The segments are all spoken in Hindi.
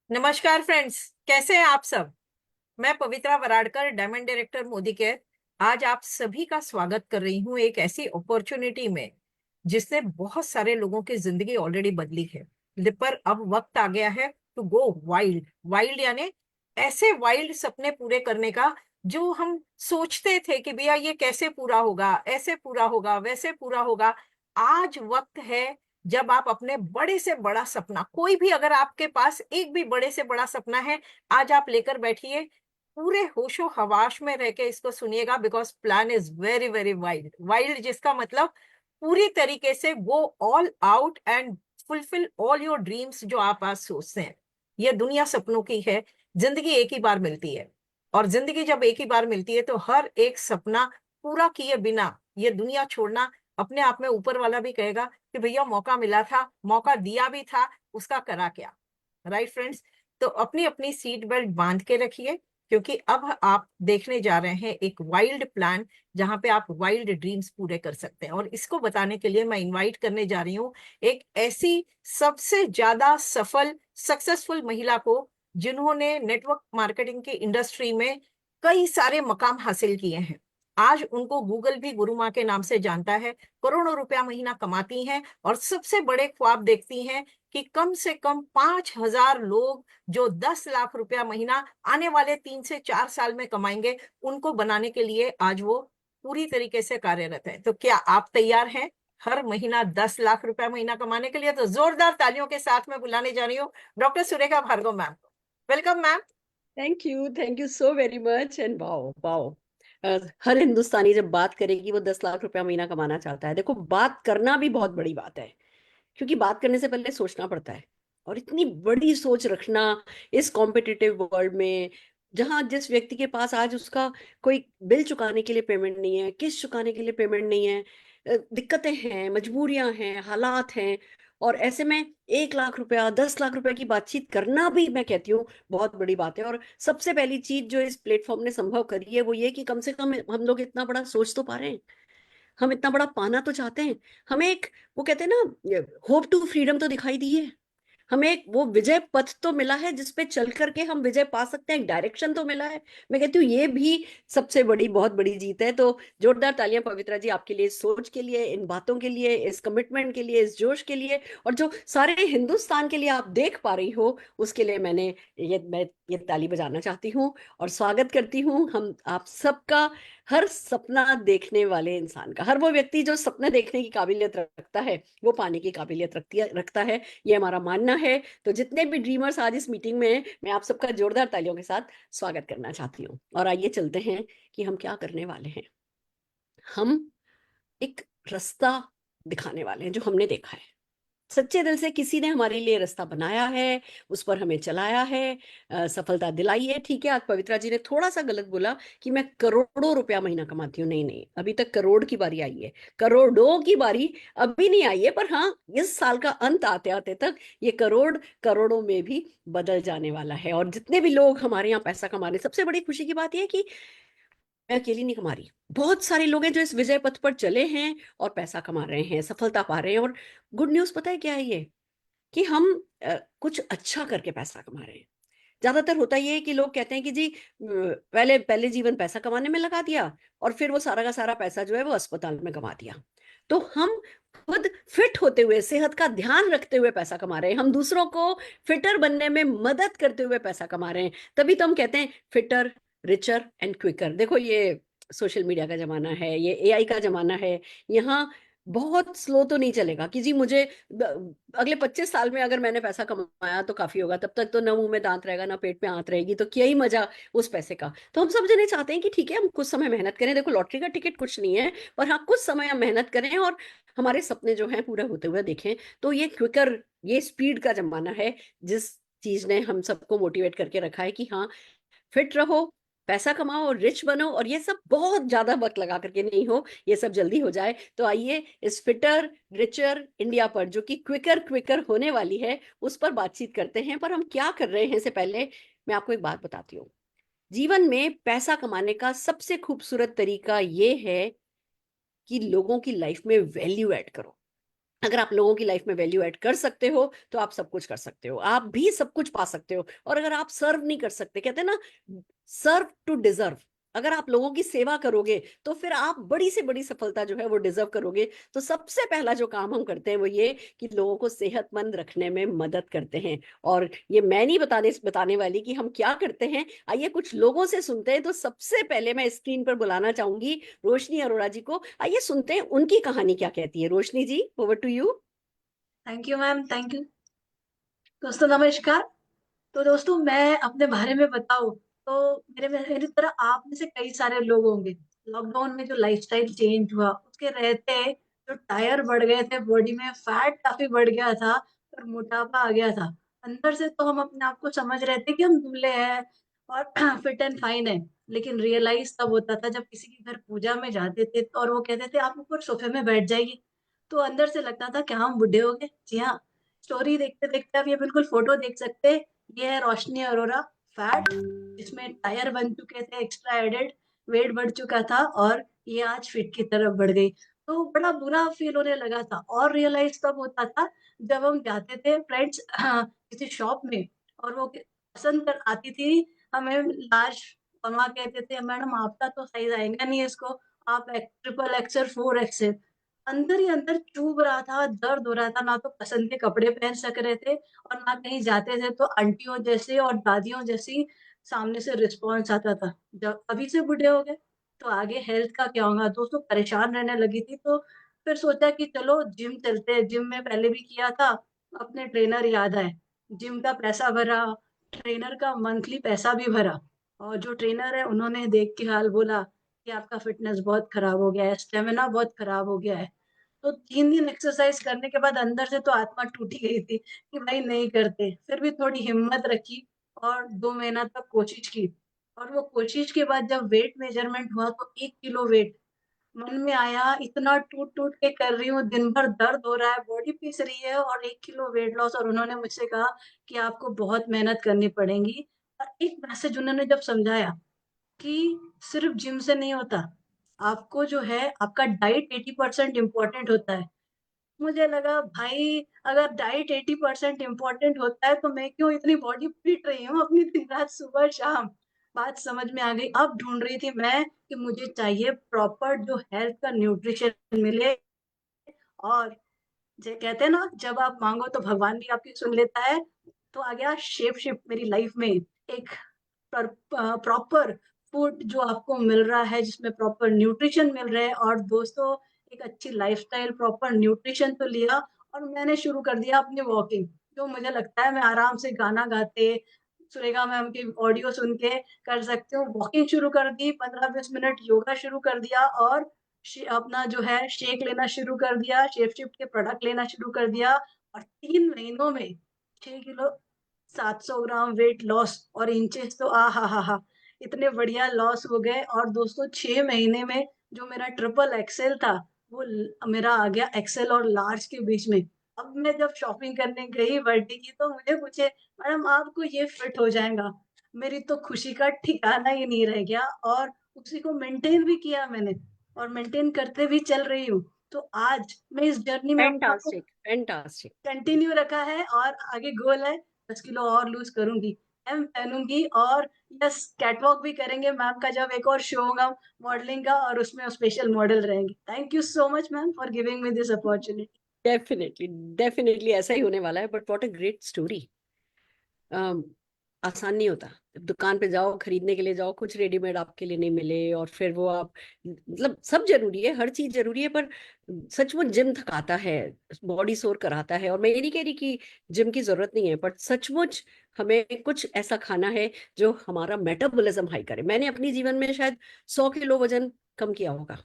नमस्कार फ्रेंड्स, कैसे हैं आप सब। मैं Pavitra Varadkar, diamond director Modi care, आज आप सभी का स्वागत कर रही हूँ एक ऐसी अपॉर्चुनिटी में जिसने बहुत सारे लोगों की जिंदगी ऑलरेडी बदली है। पर अब वक्त आ गया है टू गो वाइल्ड। वाइल्ड यानी ऐसे वाइल्ड सपने पूरे करने का जो हम सोचते थे कि भैया ये कैसे पूरा होगा, ऐसे पूरा होगा, वैसे पूरा होगा। आज वक्त है जब आप अपने बड़े से बड़ा सपना, कोई भी अगर आपके पास एक भी बड़े से बड़ा सपना है, आज आप लेकर बैठिए। पूरे होशो हवाश में रह के इसको सुनिएगा, because plan is very very wild. Wild जिसका मतलब पूरी तरीके से go all out and fulfil all your dreams जो आप आज सोचते हैं। यह दुनिया सपनों की है। जिंदगी एक ही बार मिलती है, और जिंदगी जब एक ही बार मिलती है तो हर एक सपना पूरा किए बिना ये दुनिया छोड़ना, अपने आप में ऊपर वाला भी कहेगा कि भैया मौका मिला था, मौका दिया भी था, उसका करा क्या। Right friends. तो अपनी अपनी सीट बेल्ट बांध के रखिए, क्योंकि अब आप देखने जा रहे हैं एक वाइल्ड प्लान जहां पे आप वाइल्ड ड्रीम्स पूरे कर सकते हैं। और इसको बताने के लिए मैं इनवाइट करने जा रही हूँ एक ऐसी सबसे ज्यादा सफल सक्सेसफुल महिला को, जिन्होंने नेटवर्क मार्केटिंग की इंडस्ट्री में कई सारे मकाम हासिल किए हैं। आज उनको गूगल भी गुरु माँ के नाम से जानता है। करोड़ों रुपया महीना कमाती हैं और सबसे बड़े ख्वाब देखती हैं कि कम से कम 5,000 लोग जो 10 लाख रुपया महीना आने वाले 3 से 4 साल में कमाएंगे, उनको बनाने के लिए आज वो पूरी तरीके से कार्यरत है। तो क्या आप तैयार हैं हर महीना 10 लाख रुपया महीना कमाने के लिए? तो जोरदार तालियों के साथ में बुलाने जा रही हूँ डॉक्टर सुरेखा भार्गव मैम को। Welcome ma'am. Thank you so very much and wow wow. हर हिंदुस्तानी जब बात करेगी वो 10 लाख रुपया महीना कमाना चाहता है। देखो, बात करना भी बहुत बड़ी बात है, क्योंकि बात करने से पहले सोचना पड़ता है। और इतनी बड़ी सोच रखना इस कॉम्पिटिटिव वर्ल्ड में, जहां जिस व्यक्ति के पास आज उसका कोई बिल चुकाने के लिए पेमेंट नहीं है, किस्त चुकाने के लिए पेमेंट नहीं है, दिक्कतें हैं, मजबूरियां हैं, हालात हैं, और ऐसे में 1 लाख रुपया 10 लाख रुपए की बातचीत करना भी, मैं कहती हूँ, बहुत बड़ी बात है। और सबसे पहली चीज जो इस प्लेटफॉर्म ने संभव करी है वो ये कि कम से कम हम लोग इतना बड़ा सोच तो पा रहे हैं। हम इतना बड़ा पाना तो चाहते हैं। हमें एक, वो कहते हैं ना, होप टू फ्रीडम तो दिखाई दी है। हमें एक वो विजय पथ तो मिला है जिसपे चल करके हम विजय पा सकते हैं, एक डायरेक्शन तो मिला है। मैं कहती हूँ ये भी सबसे बड़ी, बहुत बड़ी जीत है। तो जोरदार तालियां पवित्रा जी आपके लिए, इस सोच के लिए, इन बातों के लिए, इस कमिटमेंट के लिए, इस जोश के लिए, और जो सारे हिंदुस्तान के लिए आप देख पा रही हो उसके लिए मैं ये ताली बजाना चाहती हूँ और स्वागत करती हूँ हम आप सबका। हर सपना देखने वाले इंसान का, हर वो व्यक्ति जो सपना देखने की काबिलियत रखता है वो पाने की काबिलियत रखता है, ये हमारा मानना है। तो जितने भी ड्रीमर्स आज इस मीटिंग में हैं, मैं आप सबका जोरदार तालियों के साथ स्वागत करना चाहती हूँ। और आइए चलते हैं कि हम क्या करने वाले हैं। हम एक रास्ता दिखाने वाले हैं जो हमने देखा है। सच्चे दिल से किसी ने हमारे लिए रास्ता बनाया है, उस पर हमें चलाया है, सफलता दिलाई है। ठीक है, आज पवित्रा जी ने थोड़ा सा गलत बोला कि मैं करोड़ों रुपया महीना कमाती हूँ। नहीं नहीं, अभी तक करोड़ की बारी आई है, करोड़ों की बारी अभी नहीं आई है। पर हाँ, इस साल का अंत आते आते तक ये करोड़ करोड़ों में भी बदल जाने वाला है। और जितने भी लोग हमारे यहाँ पैसा कमा रहे हैं, सबसे बड़ी खुशी की बात यह है कि मैं अकेली नहीं कमा रही। बहुत सारे लोग हैं जो इस विजय पथ पर चले हैं और पैसा कमा रहे हैं, सफलता पा रहे हैं। और गुड न्यूज पता है क्या है ये, कि हम कुछ अच्छा करके पैसा कमा रहे हैं। ज्यादातर होता ये है कि लोग कहते हैं कि जी, पहले पहले जीवन पैसा कमाने में लगा दिया और फिर वो सारा का सारा पैसा जो है वो अस्पताल में कमा दिया। तो हम खुद फिट होते हुए, सेहत का ध्यान रखते हुए पैसा कमा रहे हैं, हम दूसरों को फिटर बनने में मदद करते हुए पैसा कमा रहे हैं। तभी तो हम कहते हैं फिटर, रिचर एंड क्विकर। देखो, ये सोशल मीडिया का जमाना है, ये एआई का जमाना है। यहाँ बहुत स्लो तो नहीं चलेगा कि जी मुझे अगले 25 साल में अगर मैंने पैसा कमाया तो काफी होगा, तब तक तो ना मुंह में दांत रहेगा ना पेट में हाथ रहेगी, तो क्या ही मजा उस पैसे का। तो हम सब जने चाहते हैं कि ठीक है, हम कुछ समय मेहनत करें। देखो, लॉटरी का टिकट कुछ नहीं है, पर हाँ, कुछ समय हम मेहनत करें और हमारे सपने जो हैं पूरे होते हुए देखें। तो ये क्विकर, ये स्पीड का जमाना है, जिस चीज ने हम सबको मोटिवेट करके रखा है कि हाँ, फिट रहो, पैसा कमाओ, रिच बनो, और ये सब बहुत ज्यादा वक्त लगा करके नहीं हो, ये सब जल्दी हो जाए। तो आइए इस फिटर रिचर इंडिया पर, जो कि क्विकर क्विकर होने वाली है, उस पर बातचीत करते हैं। पर हम क्या कर रहे हैं इससे पहले मैं आपको एक बात बताती हूँ। जीवन में पैसा कमाने का सबसे खूबसूरत तरीका ये है कि लोगों की लाइफ में वैल्यू ऐड करो। अगर आप लोगों की लाइफ में वैल्यू ऐड कर सकते हो तो आप सब कुछ कर सकते हो, आप भी सब कुछ पा सकते हो। और अगर आप सर्व नहीं कर सकते, कहते हैं ना, सर्व टू डिजर्व, अगर आप लोगों की सेवा करोगे तो फिर आप बड़ी से बड़ी सफलता जो है वो डिजर्व करोगे। तो सबसे पहला जो काम हम करते हैं वो ये कि लोगों को सेहतमंद रखने में मदद करते हैं। और ये मैं नहीं बताने वाली कि हम क्या करते हैं, आइए कुछ लोगों से सुनते हैं। तो सबसे पहले मैं स्क्रीन पर बुलाना चाहूंगी रोशनी अरोड़ा जी को। आइए सुनते हैं उनकी कहानी क्या कहती है। Roshni ji, over to you. Thank you ma'am, thank you. दोस्तों नमस्कार। तो दोस्तों मैं अपने बारे में बताऊं तो मेरी तरह आप में से कई सारे लोग होंगे। लॉकडाउन में जो लाइफस्टाइल चेंज हुआ उसके रहते जो टायर बढ़ गए थे बॉडी में, फैट काफी बढ़ गया था और मोटापा आ गया था। अंदर से तो हम अपने आप को समझ रहे थे कि हम दुबले हैं और फिट एंड फाइन है, लेकिन रियलाइज तब होता था जब किसी के घर पूजा में जाते थे और वो कहते थे आप ऊपर सोफे में बैठ जाइए, तो अंदर से लगता था क्या हम बुढ़े हो गए। जी हाँ, स्टोरी देखते देखते आप ये बिल्कुल फोटो देख सकते हैं। ये है रोशनी अरोरा, फैट जिसमें टायर बन चुके थे, एक्स्ट्रा एडेड, वेट बढ़ चुका था और ये आज फिट की तरफ बढ़ गई। तो बड़ा बुरा फील होने लगा था और रियलाइज तब होता था जब हम जाते थे फ्रेंड्स किसी शॉप में और वो पसंद कर आती थी हमें लार्ज, और वहाँ कहते थे मैडम आपका तो साइज आएगा नहीं इसको, आप ट्रिपल एक्सएल, फोर एक्सएल। अंदर ही अंदर चुभ रहा था, दर्द हो रहा था, ना तो पसंद के कपड़े पहन सक रहे थे और ना कहीं जाते थे तो आंटियों जैसे और दादियों जैसी सामने से रिस्पॉन्स आता था। जब अभी से बूढ़े हो गए तो आगे हेल्थ का क्या होगा। दोस्तों परेशान रहने लगी थी तो फिर सोचा कि चलो जिम चलते हैं। जिम में पहले भी किया था, अपने ट्रेनर याद आए, जिम का पैसा भरा, ट्रेनर का मंथली पैसा भी भरा और जो ट्रेनर है उन्होंने देख के हाल बोला कि आपका फिटनेस बहुत खराब हो गया है, स्टेमिना बहुत खराब हो गया है। तो 3 दिन एक्सरसाइज करने के बाद अंदर से तो आत्मा टूट ही गई थी कि भाई नहीं करते। फिर भी थोड़ी हिम्मत रखी और 2 महीना तक कोशिश की और वो कोशिश के बाद जब वेट मेजरमेंट हुआ तो 1 किलो वेट मन में आया। इतना टूट-टूट के कर रही हूँ, दिन भर दर्द हो रहा है, बॉडी पीस रही है और 1 किलो वेट लॉस। और उन्होंने मुझसे कहा कि आपको बहुत मेहनत करनी पड़ेगी। और एक मैसेज उन्होंने जब समझाया कि सिर्फ जिम से नहीं होता, आपको जो है आपका डाइट 80% इम्पोर्टेंट होता है। मुझे लगा भाई अगर डाइट 80% इम्पोर्टेंट होता है तो मैं क्यों इतनी बॉडी पीट रही हूँ अपनी दिन रात सुबह शाम। बात समझ में आ गई। अब ढूंढ रही थी मैं कि मुझे चाहिए प्रॉपर जो हेल्थ का न्यूट्रिशन मिले। और जे कहते हैं ना जब आप मांगो तो भगवान भी आपकी सुन लेता है। तो आ गया शेप शिफ्ट मेरी लाइफ में। एक प्रॉपर फूड जो आपको मिल रहा है, जिसमें प्रॉपर न्यूट्रिशन मिल रहे हैं। और दोस्तों एक अच्छी लाइफस्टाइल, प्रॉपर न्यूट्रिशन तो लिया और मैंने शुरू कर दिया अपनी वॉकिंग। जो मुझे लगता है मैं आराम से गाना गाते, सुरेखा मैम की ऑडियो सुन के कर सकती हूँ। वॉकिंग शुरू कर दी, 15-20 मिनट योगा शुरू कर दिया और अपना जो है शेक लेना शुरू कर दिया, शेप शिफ्ट के प्रोडक्ट लेना शुरू कर दिया और 3 महीनों में 6 किलो 700 ग्राम वेट लॉस। और इंचेस तो आ हा हा हा इतने बढ़िया लॉस हो गए। और दोस्तों 6 महीने में जो मेरा ट्रिपल एक्सेल था वो मेरा आ गया एक्सेल और लार्ज के बीच में। अब मैं जब शॉपिंग करने गई बर्थडे की तो मुझे पूछे मैडम आपको ये फिट हो जाएगा। मेरी तो खुशी का ठिकाना ही नहीं रह गया और उसी को मेंटेन भी किया मैंने और मेंटेन करते भी चल रही हूँ। तो आज मैं इस जर्नी में अपने आप को फैंटास्टिक, फैंटास्टिक। कंटिन्यू रखा है और आगे गोल है 10 किलो और लूज करूंगी, एम पहनूंगी और यस कैटवॉक भी करेंगे मैम का जब एक और शो होगा मॉडलिंग का और उसमें स्पेशल मॉडल रहेंगे। Thank you so much ma'am for giving me this opportunity. Definitely, definitely ऐसा ही होने वाला है। But what a great story. आसान नहीं होता। दुकान पे जाओ, खरीदने के लिए जाओ, कुछ रेडीमेड आपके लिए नहीं मिले और फिर वो आप, मतलब सब जरूरी है, हर चीज जरूरी है, पर सचमुच जिम थकाता है, बॉडी सोर कराता है। और मैं ये नहीं कह रही कि जिम की जरूरत नहीं है, बट सचमुच हमें कुछ ऐसा खाना है जो हमारा मेटाबॉलिज्म हाई करे। मैंने अपने जीवन में शायद 100 किलो वजन कम किया होगा,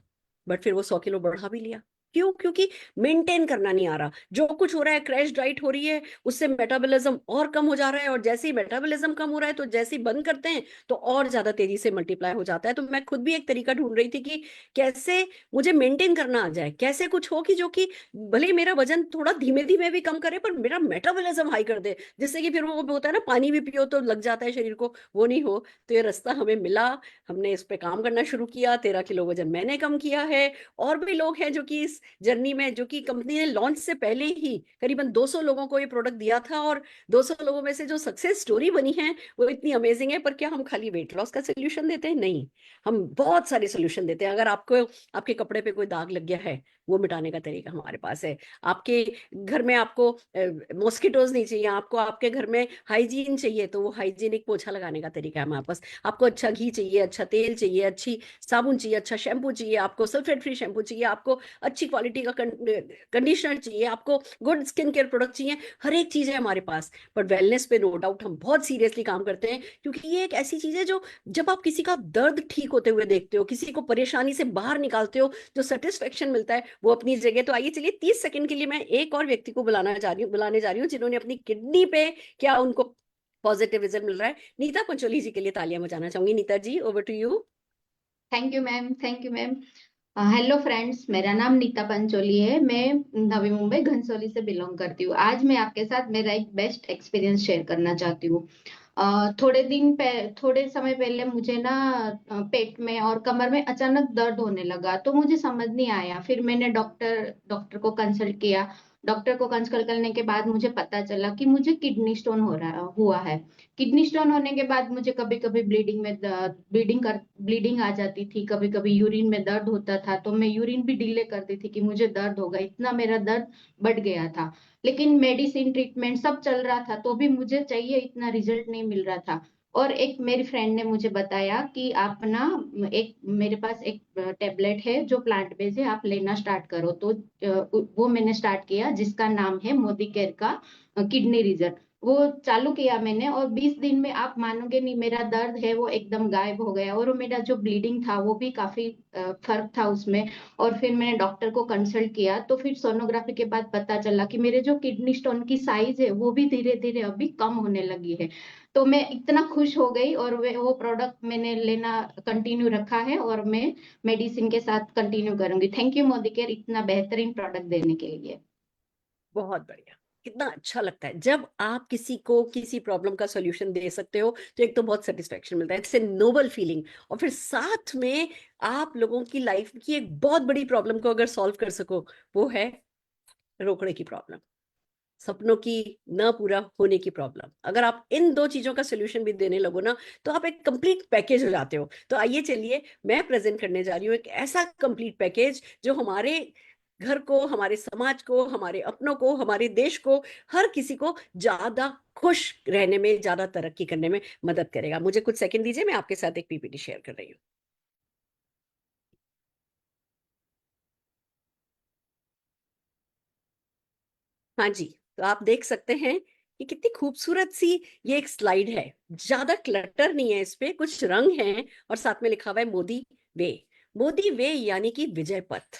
बट फिर वो 100 किलो बढ़ा भी लिया। क्यों? क्योंकि मेंटेन करना नहीं आ रहा। जो कुछ हो रहा है, क्रैश डाइट हो रही है, उससे मेटाबॉलिज्म और कम हो जा रहा है, और जैसे ही मेटाबॉलिज्म कम हो रहा है तो जैसे ही बंद करते हैं तो और ज्यादा तेजी से मल्टीप्लाई हो जाता है। तो मैं खुद भी एक तरीका ढूंढ रही थी कि कैसे मुझे मेंटेन करना आ जाए, कैसे कुछ हो कि जो कि भले ही मेरा वजन थोड़ा धीमे धीमे भी कम करे पर मेरा मेटाबॉलिज्म हाई कर दे, जिससे कि फिर वो होता है ना, पानी भी पियो तो लग जाता है शरीर को, वो नहीं हो। तो ये रास्ता हमें मिला, हमने इस पे काम करना शुरू किया, 13 किलो वजन मैंने कम किया है। और भी लोग हैं जो कि इस जर्नी में, जो कि कंपनी ने लॉन्च से पहले ही करीबन 200 लोगों को ये प्रोडक्ट दिया था, और 200 लोगों में से जो सक्सेस स्टोरी बनी है वो इतनी अमेजिंग है। पर क्या हम खाली वेट लॉस का सोल्यूशन देते हैं? नहीं, हम बहुत सारे सोल्यूशन देते हैं। अगर आपको आपके कपड़े पे कोई दाग लग गया है, वो मिटाने का तरीका हमारे पास है। आपके घर में आपको मॉस्किटोज नहीं चाहिए, आपको आपके घर में हाइजीन चाहिए, तो वो हाइजीनिक पोछा लगाने का तरीका है हमारे पास। आपको अच्छा घी चाहिए, अच्छा तेल चाहिए, अच्छी साबुन चाहिए, अच्छा शैम्पू चाहिए, आपको सल्फेट फ्री शैम्पू चाहिए, आपको अच्छी क्वालिटी का कंडीशनर चाहिए, आपको गुड स्किन केयर प्रोडक्ट चाहिए, हर एक चीज है हमारे पास। पर वेलनेस पे नो डाउट हम बहुत सीरियसली काम करते हैं, क्योंकि ये एक ऐसी चीज है जो, जब आप किसी का दर्द ठीक होते हुए देखते हो, किसी को परेशानी से बाहर निकालते हो, जो सेटिस्फेक्शन मिलता है वो अपनी जगह। तो आइए चलिए 30 सेकंड के लिए मैं एक और व्यक्ति को बुलाने जा रही हूँ जिन्होंने अपनी किडनी पे क्या उनको पॉजिटिव रिजल्ट मिल रहा है। नीता पंचोली जी के लिए तालियां बजाना चाहूंगी। Nita ji, over to you. Thank you ma'am, thank you ma'am. Hello friends, मेरा नाम नीता पंचोली है। मैं नवी मुंबई घनसोली से बिलोंग करती हूँ। आज मैं आपके साथ मेरा एक बेस्ट एक्सपीरियंस शेयर करना चाहती हूँ। थोड़े समय पहले मुझे ना पेट में और कमर में अचानक दर्द होने लगा, तो मुझे समझ नहीं आया। फिर मैंने डॉक्टर को कंसल्ट किया। डॉक्टर को कंसल्ट करने के बाद मुझे पता चला कि मुझे किडनी स्टोन हुआ है। किडनी स्टोन होने के बाद मुझे कभी कभी ब्लीडिंग आ जाती थी, कभी कभी यूरिन में दर्द होता था, तो मैं यूरिन भी डिले करती थी कि मुझे दर्द होगा, इतना मेरा दर्द बढ़ गया था। लेकिन मेडिसिन ट्रीटमेंट सब चल रहा था, तो भी मुझे चाहिए इतना रिजल्ट नहीं मिल रहा था। और एक मेरी फ्रेंड ने मुझे बताया कि आप ना, एक मेरे पास एक टेबलेट है जो प्लांट बेस्ड है, आप लेना स्टार्ट करो। तो वो मैंने स्टार्ट किया, जिसका नाम है मोदी केयर का किडनी रिजल्ट। वो चालू किया मैंने, और 20 दिन में आप मानोगे नहीं, मेरा दर्द है वो एकदम गायब हो गया, और मेरा जो ब्लीडिंग था वो भी काफी फर्क था उसमें। और फिर मैंने डॉक्टर को कंसल्ट किया, तो फिर सोनोग्राफी के बाद पता चला कि मेरे जो किडनी स्टोन की साइज है वो भी धीरे धीरे अभी कम होने लगी है। तो मैं इतना खुश हो गई, और वो प्रोडक्ट मैंने लेना कंटिन्यू रखा है, और मैं मेडिसिन के साथ कंटिन्यू करूंगी। थैंक यू मोदी केयर इतना बेहतरीन प्रोडक्ट देने के लिए। बहुत बढ़िया। कितना अच्छा लगता है जब आप किसी को किसी प्रॉब्लम का सॉल्यूशन दे सकते हो, तो एक तो बहुत सेटिस्फेक्शन मिलता है, इट्स ए नोबल फीलिंग। और फिर साथ में आप लोगों की लाइफ की एक बहुत बड़ी प्रॉब्लम को अगर सॉल्व कर सको, वो है रोकड़े की प्रॉब्लम, सपनों की न पूरा होने की प्रॉब्लम। अगर आप इन दो चीजों का सोल्यूशन भी देने लगो ना, तो आप एक कंप्लीट पैकेज हो जाते हो। तो आइए चलिए, मैं प्रेजेंट करने जा रही हूँ एक ऐसा कंप्लीट पैकेज जो हमारे घर को, हमारे समाज को, हमारे अपनों को, हमारे देश को, हर किसी को ज्यादा खुश रहने में, ज्यादा तरक्की करने में मदद करेगा। मुझे कुछ सेकंड दीजिए, मैं आपके साथ एक पीपीटी शेयर कर रही हूँ। हाँ जी, तो आप देख सकते हैं कि कितनी खूबसूरत सी ये एक स्लाइड है। ज्यादा क्लटर नहीं है, इस पे कुछ रंग हैं, और साथ में लिखा हुआ है मोदी वे। मोदी वे यानी कि विजय पथ।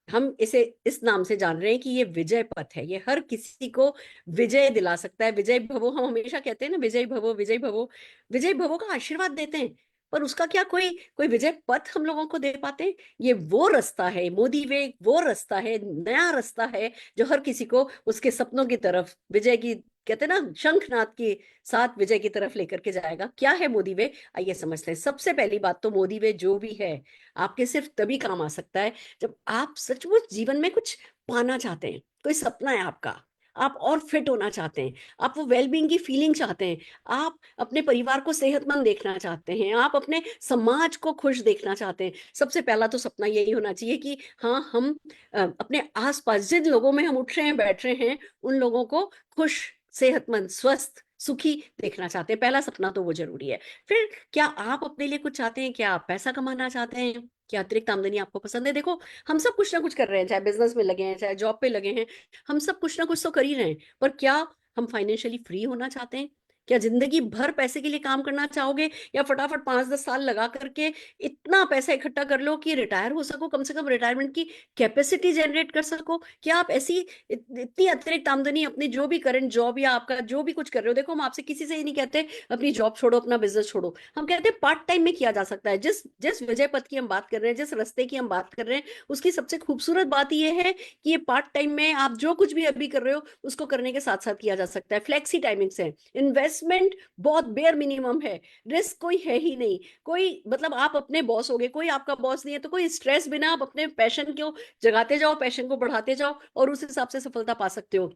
हम इसे इस नाम से जान रहे हैं कि ये विजय पथ है, ये हर किसी को विजय दिला सकता है। विजय भवो, हम हमेशा कहते हैं ना, विजय भवो विजय भवो। विजय भवो का आशीर्वाद देते हैं, पर उसका क्या कोई कोई विजय पथ हम लोगों को दे पाते हैं? ये वो रास्ता है, मोदी वे वो रास्ता है, नया रास्ता है, जो हर किसी को उसके सपनों की तरफ, विजय की, कहते हैं ना, शंखनाद के साथ विजय की तरफ लेकर के जाएगा। क्या है मोदी वे? आइए समझते हैं। सबसे पहली बात तो, मोदी वे जो भी है आपके सिर्फ तभी काम आ सकता है जब आप सचमुच जीवन में कुछ पाना चाहते हैं, कोई सपना है आपका, आप और फिट होना चाहते हैं, आप वो वेलबींग की फीलिंग चाहते हैं, आप अपने परिवार को सेहतमंद देखना चाहते हैं, आप अपने समाज को खुश देखना चाहते हैं। सबसे पहला तो सपना यही होना चाहिए कि हाँ, हम अपने आसपास जिन लोगों में हम उठ रहे हैं, बैठ रहे हैं, उन लोगों को खुश, सेहतमंद, स्वस्थ, सुखी देखना चाहते हैं। पहला सपना तो वो जरूरी है। फिर क्या आप अपने लिए कुछ चाहते हैं? क्या आप पैसा कमाना चाहते हैं? क्या अतिरिक्त आमदनी आपको पसंद है? देखो, हम सब कुछ ना कुछ कर रहे हैं, चाहे बिजनेस में लगे हैं, चाहे जॉब पे लगे हैं, हम सब कुछ ना कुछ तो कर ही रहे हैं। पर क्या हम फाइनेंशियली फ्री होना चाहते हैं? क्या जिंदगी भर पैसे के लिए काम करना चाहोगे, या फटाफट 5-10 साल लगा करके इतना पैसा इकट्ठा कर लो कि रिटायर हो सको, कम से कम रिटायरमेंट की कैपेसिटी जनरेट कर सको? क्या आप ऐसी इतनी अतिरिक्त आमदनी अपनी जो भी करंट जॉब या आपका जो भी कुछ कर रहे हो, देखो हम आपसे किसी से ही नहीं कहते अपनी जॉब छोड़ो, अपना बिजनेस छोड़ो, हम कहते हैं पार्ट टाइम में किया जा सकता है। जिस जिस विजय पथ की हम बात कर रहे हैं, जिस रास्ते की हम बात कर रहे हैं, उसकी सबसे खूबसूरत बात यह है कि ये पार्ट टाइम में आप जो कुछ भी अभी कर रहे हो उसको करने के साथ साथ किया जा सकता है। फ्लेक्सी टाइमिंग्स है, इन्वेस्ट इन्वेस्टमेंट बहुत बेयर मिनिमम है, रिस्क कोई है ही नहीं, कोई मतलब आप अपने बॉस होगे, कोई आपका बॉस नहीं है, तो कोई स्ट्रेस बिना आप अपने पैशन को जगाते जाओ, पैशन को बढ़ाते जाओ और उस हिसाब से सफलता पा सकते हो।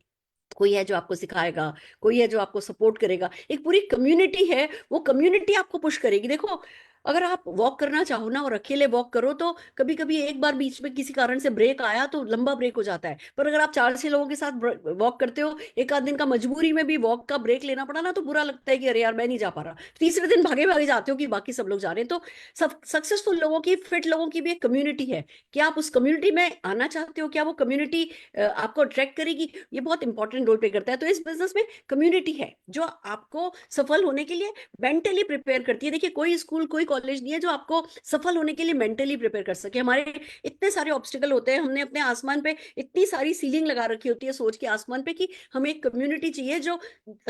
कोई है जो आपको सिखाएगा, कोई है जो आपको सपोर्ट करेगा, एक पूरी कम्युनिटी है, वो कम्युनिटी आपको पुश करेगी। देखो अगर आप वॉक करना चाहो ना और अकेले वॉक करो तो कभी कभी एक बार बीच में किसी कारण से ब्रेक आया तो लंबा ब्रेक हो जाता है, पर अगर आप 4-6 लोगों के साथ वॉक करते हो, एक आध दिन का मजबूरी में भी वॉक का ब्रेक लेना पड़ा ना तो बुरा लगता है कि अरे यार मैं नहीं जा पा रहा, तीसरे दिन भागे भागे जाते हो कि बाकी सब लोग जा रहे हैं। तो सब सक्सेसफुल लोगों की, फिट लोगों की भी एक कम्युनिटी है। क्या आप उस कम्युनिटी में आना चाहते हो? क्या वो कम्युनिटी आपको अट्रैक्ट करेगी? ये बहुत इंपॉर्टेंट रोल प्ले करता है। तो इस बिजनेस में कम्युनिटी है जो आपको सफल होने के लिए मेंटली प्रिपेयर करती है। देखिए कोई स्कूल कोई कॉलेज नहीं है जो आपको सफल होने के लिए मेंटली प्रिपेयर कर सके। हमारे इतने सारे ऑब्स्टिकल होते हैं, हमने अपने आसमान पे इतनी सारी सीलिंग लगा रखी होती है सोच के आसमान पे कि हमें एक कम्युनिटी चाहिए जो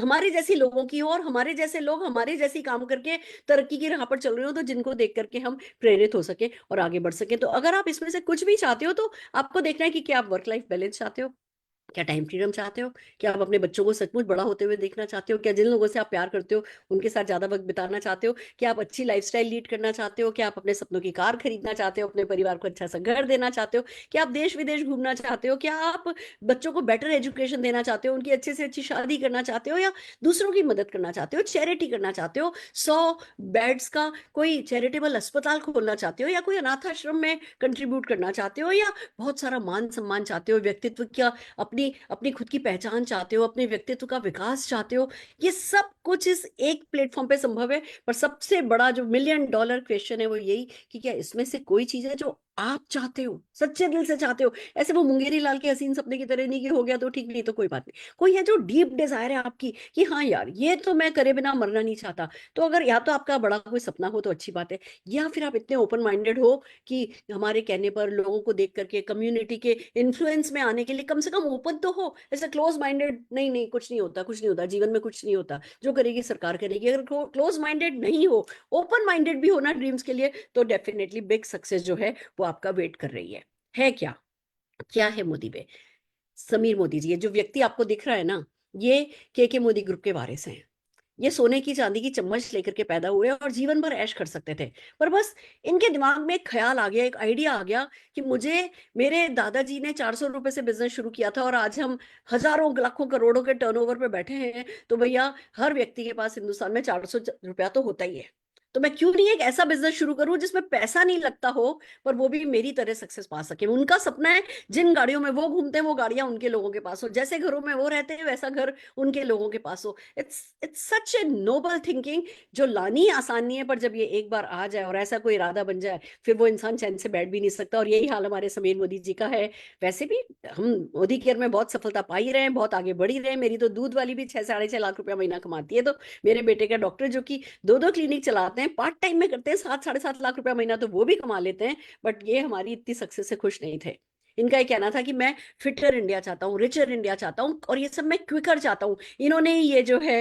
हमारे जैसी लोगों की हो और हमारे जैसे लोग हमारे जैसी काम करके तरक्की की राह पर चल रहे हो, तो जिनको देख करके हम प्रेरित हो सके और आगे बढ़ सके। तो अगर आप इसमें से कुछ भी चाहते हो तो आपको देखना है कि क्या आप वर्क लाइफ बैलेंस चाहते हो, क्या टाइम फ्रीडम चाहते हो, क्या आप अपने बच्चों को सचमुच बड़ा होते हुए देखना चाहते हो, क्या जिन लोगों से आप प्यार करते हो उनके साथ ज्यादा वक्त बिताना चाहते हो, क्या आप अच्छी लाइफस्टाइल लीड करना चाहते हो, क्या आप अपने सपनों की कार खरीदना चाहते हो, अपने परिवार को अच्छा सा घर देना चाहते हो, क्या आप देश विदेश घूमना चाहते हो, क्या आप बच्चों को बेटर एजुकेशन देना चाहते हो, उनकी अच्छे से अच्छी शादी करना चाहते हो, या दूसरों की मदद करना चाहते हो, चैरिटी करना चाहते हो, 100 बेड्स का कोई चैरिटेबल अस्पताल खोलना चाहते हो, या कोई अनाथ आश्रम में कंट्रीब्यूट करना चाहते हो, या बहुत सारा मान सम्मान चाहते हो, व्यक्तित्व का अपनी अपनी खुद की पहचान चाहते हो, अपने व्यक्तित्व का विकास चाहते हो, ये सब कुछ इस एक प्लेटफॉर्म पे संभव है। पर सबसे बड़ा जो $1,000,000 क्वेश्चन है वो यही कि क्या इसमें से कोई चीज है जो आप चाहते हो, सच्चे दिल से चाहते हो? ऐसे वो मुंगेरी लाल के हसीन सपने की तरह नहीं कि हो गया तो ठीक, नहीं तो कोई बात नहीं। कोई है जो डीप डिजायर है आपकी कि हाँ यार ये तो मैं करे बिना मरना नहीं चाहता। तो अगर या तो आपका बड़ा कोई सपना हो तो अच्छी बात है, या फिर आप इतने ओपन माइंडेड हो कि हमारे कहने पर लोगों को देख करके कम्युनिटी के इन्फ्लुएंस में आने के लिए कम से कम ओपन तो हो। ऐसे क्लोज माइंडेड नहीं, नहीं कुछ नहीं होता, कुछ नहीं होता जीवन में, कुछ नहीं होता, जो करेगी सरकार करेगी। अगर क्लोज माइंडेड नहीं हो, ओपन माइंडेड भी होना ड्रीम्स के लिए, तो डेफिनेटली बिग सक्सेस जो है वो आपका वेट कर रही है क्या? क्या है मोदी पे? समीर मोदी जी, ये जो व्यक्ति आपको दिख रहा है ना, ये के मोदी ग्रुप के वारिस हैं। ये सोने की चांदी की चम्मच लेकर के पैदा हुए और जीवन भर ऐश कर सकते थे, पर बस इनके दिमाग में एक ख्याल आ गया, एक आइडिया आ गया कि मुझे, मेरे दादाजी ने 400 रुपए से बिजनेस शुरू किया था और आज हम हजारों लाखों करोड़ों के टर्नओवर पे बैठे हैं, तो भैया हर व्यक्ति के पास हिंदुस्तान में 400 रुपया तो होता ही है, तो मैं क्यों नहीं एक ऐसा बिजनेस शुरू करूं जिसमें पैसा नहीं लगता हो पर वो भी मेरी तरह सक्सेस पा सके। उनका सपना है जिन गाड़ियों में वो घूमते हैं वो गाड़ियां उनके लोगों के पास हो, जैसे घरों में वो रहते हैं वैसा घर उनके लोगों के पास हो। It's it's such a noble thinking जो लानी आसान नहीं है, पर जब ये एक बार आ जाए और ऐसा कोई इरादा बन जाए फिर वो इंसान चैन से बैठ भी नहीं सकता। और यही हाल हमारे समीर मोदी जी का है। वैसे भी हम मोदी केयर में बहुत सफलता पा ही रहे हैं, बहुत आगे बढ़ ही रहे हैं। मेरी तो दूध वाली भी 6-6.5 लाख रुपया महीना कमाती है, तो मेरे बेटे का डॉक्टर जो कि 2-2 क्लिनिक चलाते हैं, पार्ट टाइम में करते हैं, 7-7.5 लाख रुपया महीना तो वो भी कमा लेते हैं। बट ये हमारी इतनी सक्सेस से खुश नहीं थे। इनका ये कहना था कि मैं फिटर इंडिया चाहता हूँ, रिचर इंडिया चाहता हूँ, और ये सब मैं क्विकर चाहता हूँ। इन्होंने ही ये जो है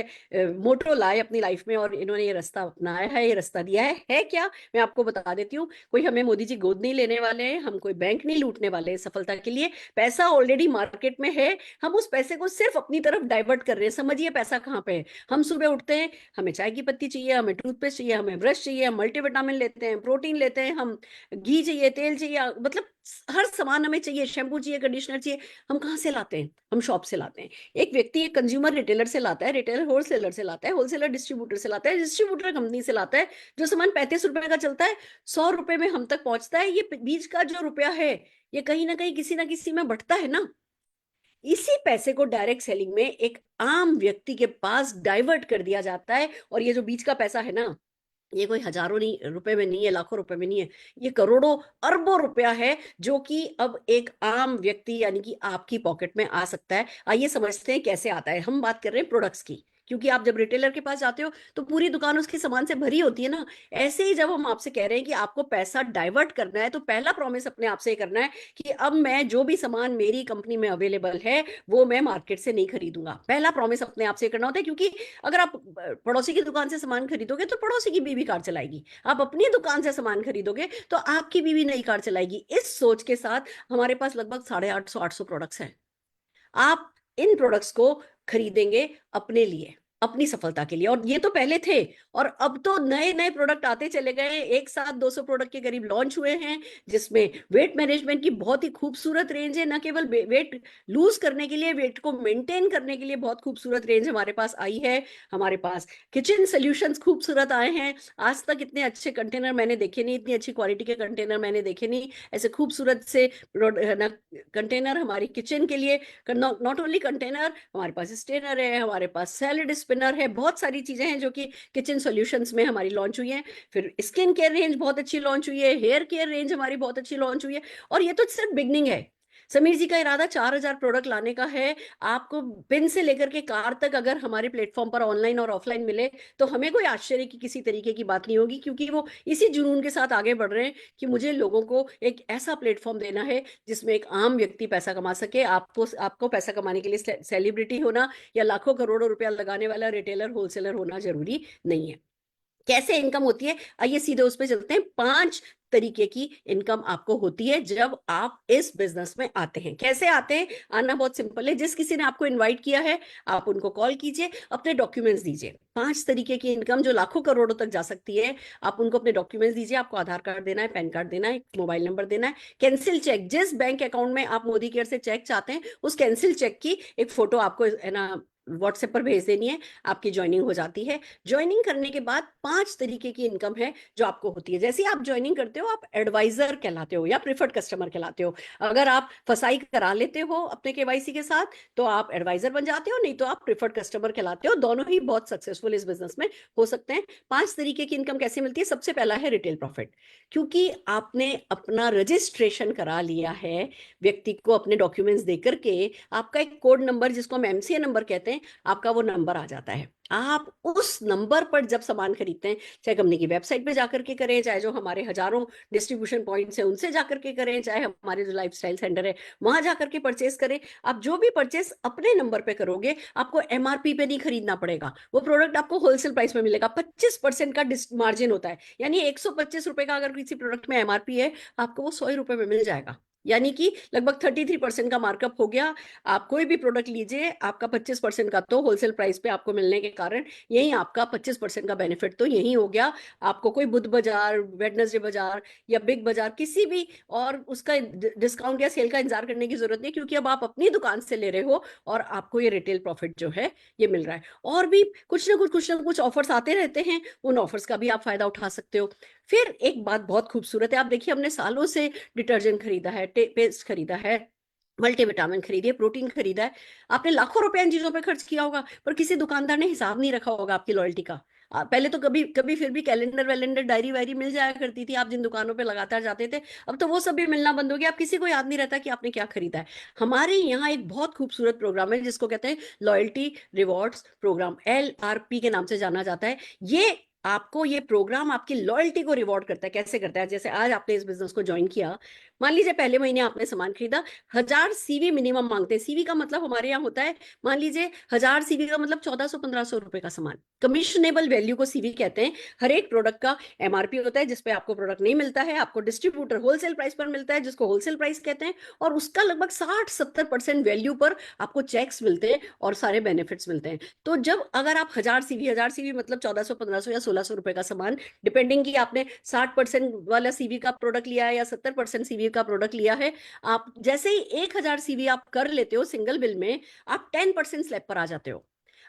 मोटो लाए अपनी लाइफ में और इन्होंने ये रास्ता अपनाया है, ये रास्ता दिया है क्या? मैं आपको बता देती हूँ। कोई हमें मोदी जी गोद नहीं लेने वाले हैं, हम कोई बैंक नहीं लूटने वाले हैं सफलता के लिए। पैसा ऑलरेडी मार्केट में है, हम उस पैसे को सिर्फ अपनी तरफ डाइवर्ट कर रहे हैं। समझिए पैसा कहाँ पे है। हम सुबह उठते हैं, हमें चाय की पत्ती चाहिए, हमें टूथपेस्ट चाहिए, हमें ब्रश चाहिए, हम मल्टीविटामिन लेते हैं, प्रोटीन लेते हैं, हम घी चाहिए, तेल चाहिए, मतलब हर सामान हमें चाहिए, शैम्पू चाहिए, कंडीशनर चाहिए। हम कहाँ से लाते हैं? हम शॉप से लाते हैं। एक व्यक्ति एक कंज्यूमर रिटेलर से लाता है, रिटेलर होलसेलर से लाता है, होलसेलर डिस्ट्रीब्यूटर से लाता है, डिस्ट्रीब्यूटर कंपनी से लाता है। जो सामान 35 रुपए का चलता है 100 रुपए में हम तक पहुंचता है। ये बीच का जो रुपया है ये कहीं ना कहीं किसी ना किसी में बटता है ना। इसी पैसे को डायरेक्ट सेलिंग में एक आम व्यक्ति के पास डाइवर्ट कर दिया जाता है। और ये जो बीच का पैसा है ना, ये कोई हजारों नहीं रुपए में नहीं है, लाखों रुपए में नहीं है, ये करोड़ों अरबों रुपया है जो कि अब एक आम व्यक्ति यानी कि आपकी पॉकेट में आ सकता है। आइए समझते हैं कैसे आता है। हम बात कर रहे हैं प्रोडक्ट्स की, क्योंकि आप जब रिटेलर के पास जाते हो तो पूरी दुकान उसके सामान से भरी होती है ना। ऐसे ही जब हम आपसे कह रहे हैं कि आपको पैसा डाइवर्ट करना है, तो पहला प्रॉमिस अपने आप से करना है कि अब मैं जो भी सामान मेरी कंपनी में अवेलेबल है वो मैं मार्केट से नहीं खरीदूंगा। पहला प्रॉमिस अपने आप से करना होता है, क्योंकि अगर आप पड़ोसी की दुकान से सामान खरीदोगे तो पड़ोसी की बीवी कार चलाएगी, आप अपनी दुकान से सामान खरीदोगे तो आपकी बीवी नई कार चलाएगी। इस सोच के साथ हमारे पास लगभग 850-800 प्रोडक्ट्स हैं। आप इन प्रोडक्ट्स को खरीदेंगे अपने लिए, अपनी सफलता के लिए। और ये तो पहले थे, और अब तो नए नए प्रोडक्ट आते चले गए। एक साथ 200 प्रोडक्ट के करीब लॉन्च हुए हैं, जिसमें वेट मैनेजमेंट की बहुत ही खूबसूरत रेंज है। न केवल वेट लूज करने के लिए, वेट को मेंटेन करने के लिए बहुत खूबसूरत रेंज हमारे पास आई है। हमारे पास किचन सॉल्यूशंस खूबसूरत आए हैं। आज तक इतने अच्छे कंटेनर मैंने देखे नहीं, इतनी अच्छी क्वालिटी के कंटेनर मैंने देखे नहीं। ऐसे खूबसूरत से कंटेनर हमारी किचन के लिए। नॉट ओनली कंटेनर, हमारे पास स्टेनर है, हमारे पास सैलेड स्पिनर है, बहुत सारी चीजें हैं जो कि किचन सॉल्यूशंस में हमारी लॉन्च हुई हैं। फिर स्किन केयर रेंज बहुत अच्छी लॉन्च हुई है, हेयर केयर रेंज हमारी बहुत अच्छी लॉन्च हुई है। और ये तो सिर्फ बिगनिंग है। समीर जी का इरादा 4000 प्रोडक्ट लाने का है। आपको पिन से लेकर के कार तक अगर हमारे प्लेटफॉर्म पर ऑनलाइन और ऑफलाइन मिले, तो हमें कोई आश्चर्य की किसी तरीके की बात नहीं होगी, क्योंकि वो इसी जुनून के साथ आगे बढ़ रहे हैं कि मुझे लोगों को एक ऐसा प्लेटफॉर्म देना है जिसमें एक आम व्यक्ति पैसा कमा सके। आपको पैसा कमाने के लिए सेलिब्रिटी होना या लाखों करोड़ों रुपया लगाने वाला रिटेलर होलसेलर होना जरूरी नहीं है। कैसे इनकम होती है, आइए सीधे उस पे चलते हैं। 5 तरीके की इनकम आपको होती है जब आप इस बिजनेस में आते हैं। कैसे आते हैं? आना बहुत सिंपल है। जिस किसी ने आपको इनवाइट किया है, आप उनको कॉल कीजिए, अपने डॉक्यूमेंट्स दीजिए। 5 तरीके की इनकम जो लाखों करोड़ों तक जा सकती है, आप उनको अपने डॉक्यूमेंट्स दीजिए। आपको आधार कार्ड देना है, पैन कार्ड देना है, मोबाइल नंबर देना है, कैंसिल चेक, जिस बैंक अकाउंट में आप मोदी केयर से चेक चाहते हैं, उस कैंसिल चेक की एक फोटो आपको है ना व्हाट्सएप पर भेज देनी है। आपकी ज्वाइनिंग हो जाती है। ज्वाइनिंग करने के बाद 5 तरीके की इनकम है जो आपको होती है। जैसे आप ज्वाइनिंग करते हो, आप एडवाइजर कहलाते हो या प्रिफर्ड कस्टमर कहलाते हो। अगर आप फसाई करा लेते हो अपने केवाईसी के साथ, तो आप एडवाइजर बन जाते हो, नहीं तो आप प्रिफर्ड कस्टमर कहलाते हो। दोनों ही बहुत सक्सेसफुल इस बिजनेस में हो सकते हैं। 5 तरीके की इनकम कैसे मिलती है? सबसे पहला है रिटेल प्रॉफिट। क्योंकि आपने अपना रजिस्ट्रेशन करा लिया है, व्यक्ति को अपने डॉक्यूमेंट्स देकर के आपका एक कोड नंबर, जिसको हम एमसीए नंबर कहते हैं, आपका वो नंबर आ जाता है। आप उस नंबर पर जब सामान खरीदते हैं, चाहे कंपनी की वेबसाइट पे जाकर के करें, चाहे जो हमारे हजारों डिस्ट्रीब्यूशन पॉइंट्स हैं उनसे जाकर के करें, चाहे हमारे जो लाइफस्टाइल सेंटर है वहां जाकर के परचेस करें, आप जो भी परचेस अपने नंबर पे करोगे, आपको एमआरपी पे नहीं खरीदना पड़ेगा। वो प्रोडक्ट आपको होलसेल प्राइस में मिलेगा। 25% का मार्जिन होता है, यानी 125 रुपए का अगर किसी प्रोडक्ट में एमआरपी है, आपको वो 100 रुपए में मिल जाएगा। यानी कि लगभग 33% का मार्कअप हो गया। आप कोई भी प्रोडक्ट लीजिए, आपका 25% का तो होलसेल प्राइस पे आपको मिलने के कारण यही आपका 25% का बेनिफिट तो यही हो गया। आपको कोई बुध बाजार, वेडनेसडे बाजार या बिग बाजार किसी भी और उसका डिस्काउंट या सेल का इंतजार करने की जरूरत नहीं, क्योंकि अब आप अपनी दुकान से ले रहे हो और आपको ये रिटेल प्रॉफिट जो है ये मिल रहा है। और भी कुछ ना कुछ ऑफर्स आते रहते हैं, उन ऑफर्स का भी आप फायदा उठा सकते हो। फिर एक बात बहुत खूबसूरत है, आप देखिए, हमने सालों से डिटर्जेंट खरीदा है, पेस्ट खरीदा है, मल्टीविटामिन खरीदी है, प्रोटीन खरीदा है, आपने लाखों रुपए इन चीजों पे खर्च किया होगा, पर किसी दुकानदार ने हिसाब नहीं रखा होगा आपकी लॉयल्टी का। पहले तो कभी कभी फिर भी कैलेंडर वैलेंडर डायरी वायरी मिल जाया करती थी, आप जिन दुकानों पे लगातार जाते थे। अब तो वो सब भी मिलना बंद हो गया, अब किसी को याद नहीं रहता कि आपने क्या खरीदा है। हमारे यहाँ एक बहुत खूबसूरत प्रोग्राम है जिसको कहते हैं लॉयल्टी रिवॉर्ड्स प्रोग्राम, LRP के नाम से जाना जाता है। ये प्रोग्राम आपकी लॉयल्टी को रिवॉर्ड करता है। कैसे करता है? जैसे आज आपने इस बिजनेस को ज्वाइन किया, मान लीजिए पहले महीने आपने सामान खरीदा, 1000 सीवी मिनिमम मांगते हैं। सीवी का मतलब हमारे यहाँ होता है, मान लीजिए 1000 सीवी का मतलब 1400-1500 रुपए का सामान। कमीशनेबल वैल्यू को सीवी कहते हैं। हर एक प्रोडक्ट का एमआरपी होता है, जिसपे आपको प्रोडक्ट नहीं मिलता है, आपको डिस्ट्रीब्यूटर होलसेल प्राइस पर मिलता है, जिसको होलसेल प्राइस कहते हैं, और उसका लगभग 60-70% वैल्यू पर आपको चेक्स मिलते हैं और सारे बेनिफिट्स मिलते हैं। तो जब अगर आप 1000 सीवी मतलब 1400-1500 या 1600 रुपए का सामान, डिपेंडिंग की आपने 60% वाला सीवी का प्रोडक्ट लिया है या 70% सीवी का प्रोडक्ट लिया है, आप जैसे ही 1000 सीवी आप कर लेते हो सिंगल बिल में, आप 10% स्लैब पर आ जाते हो।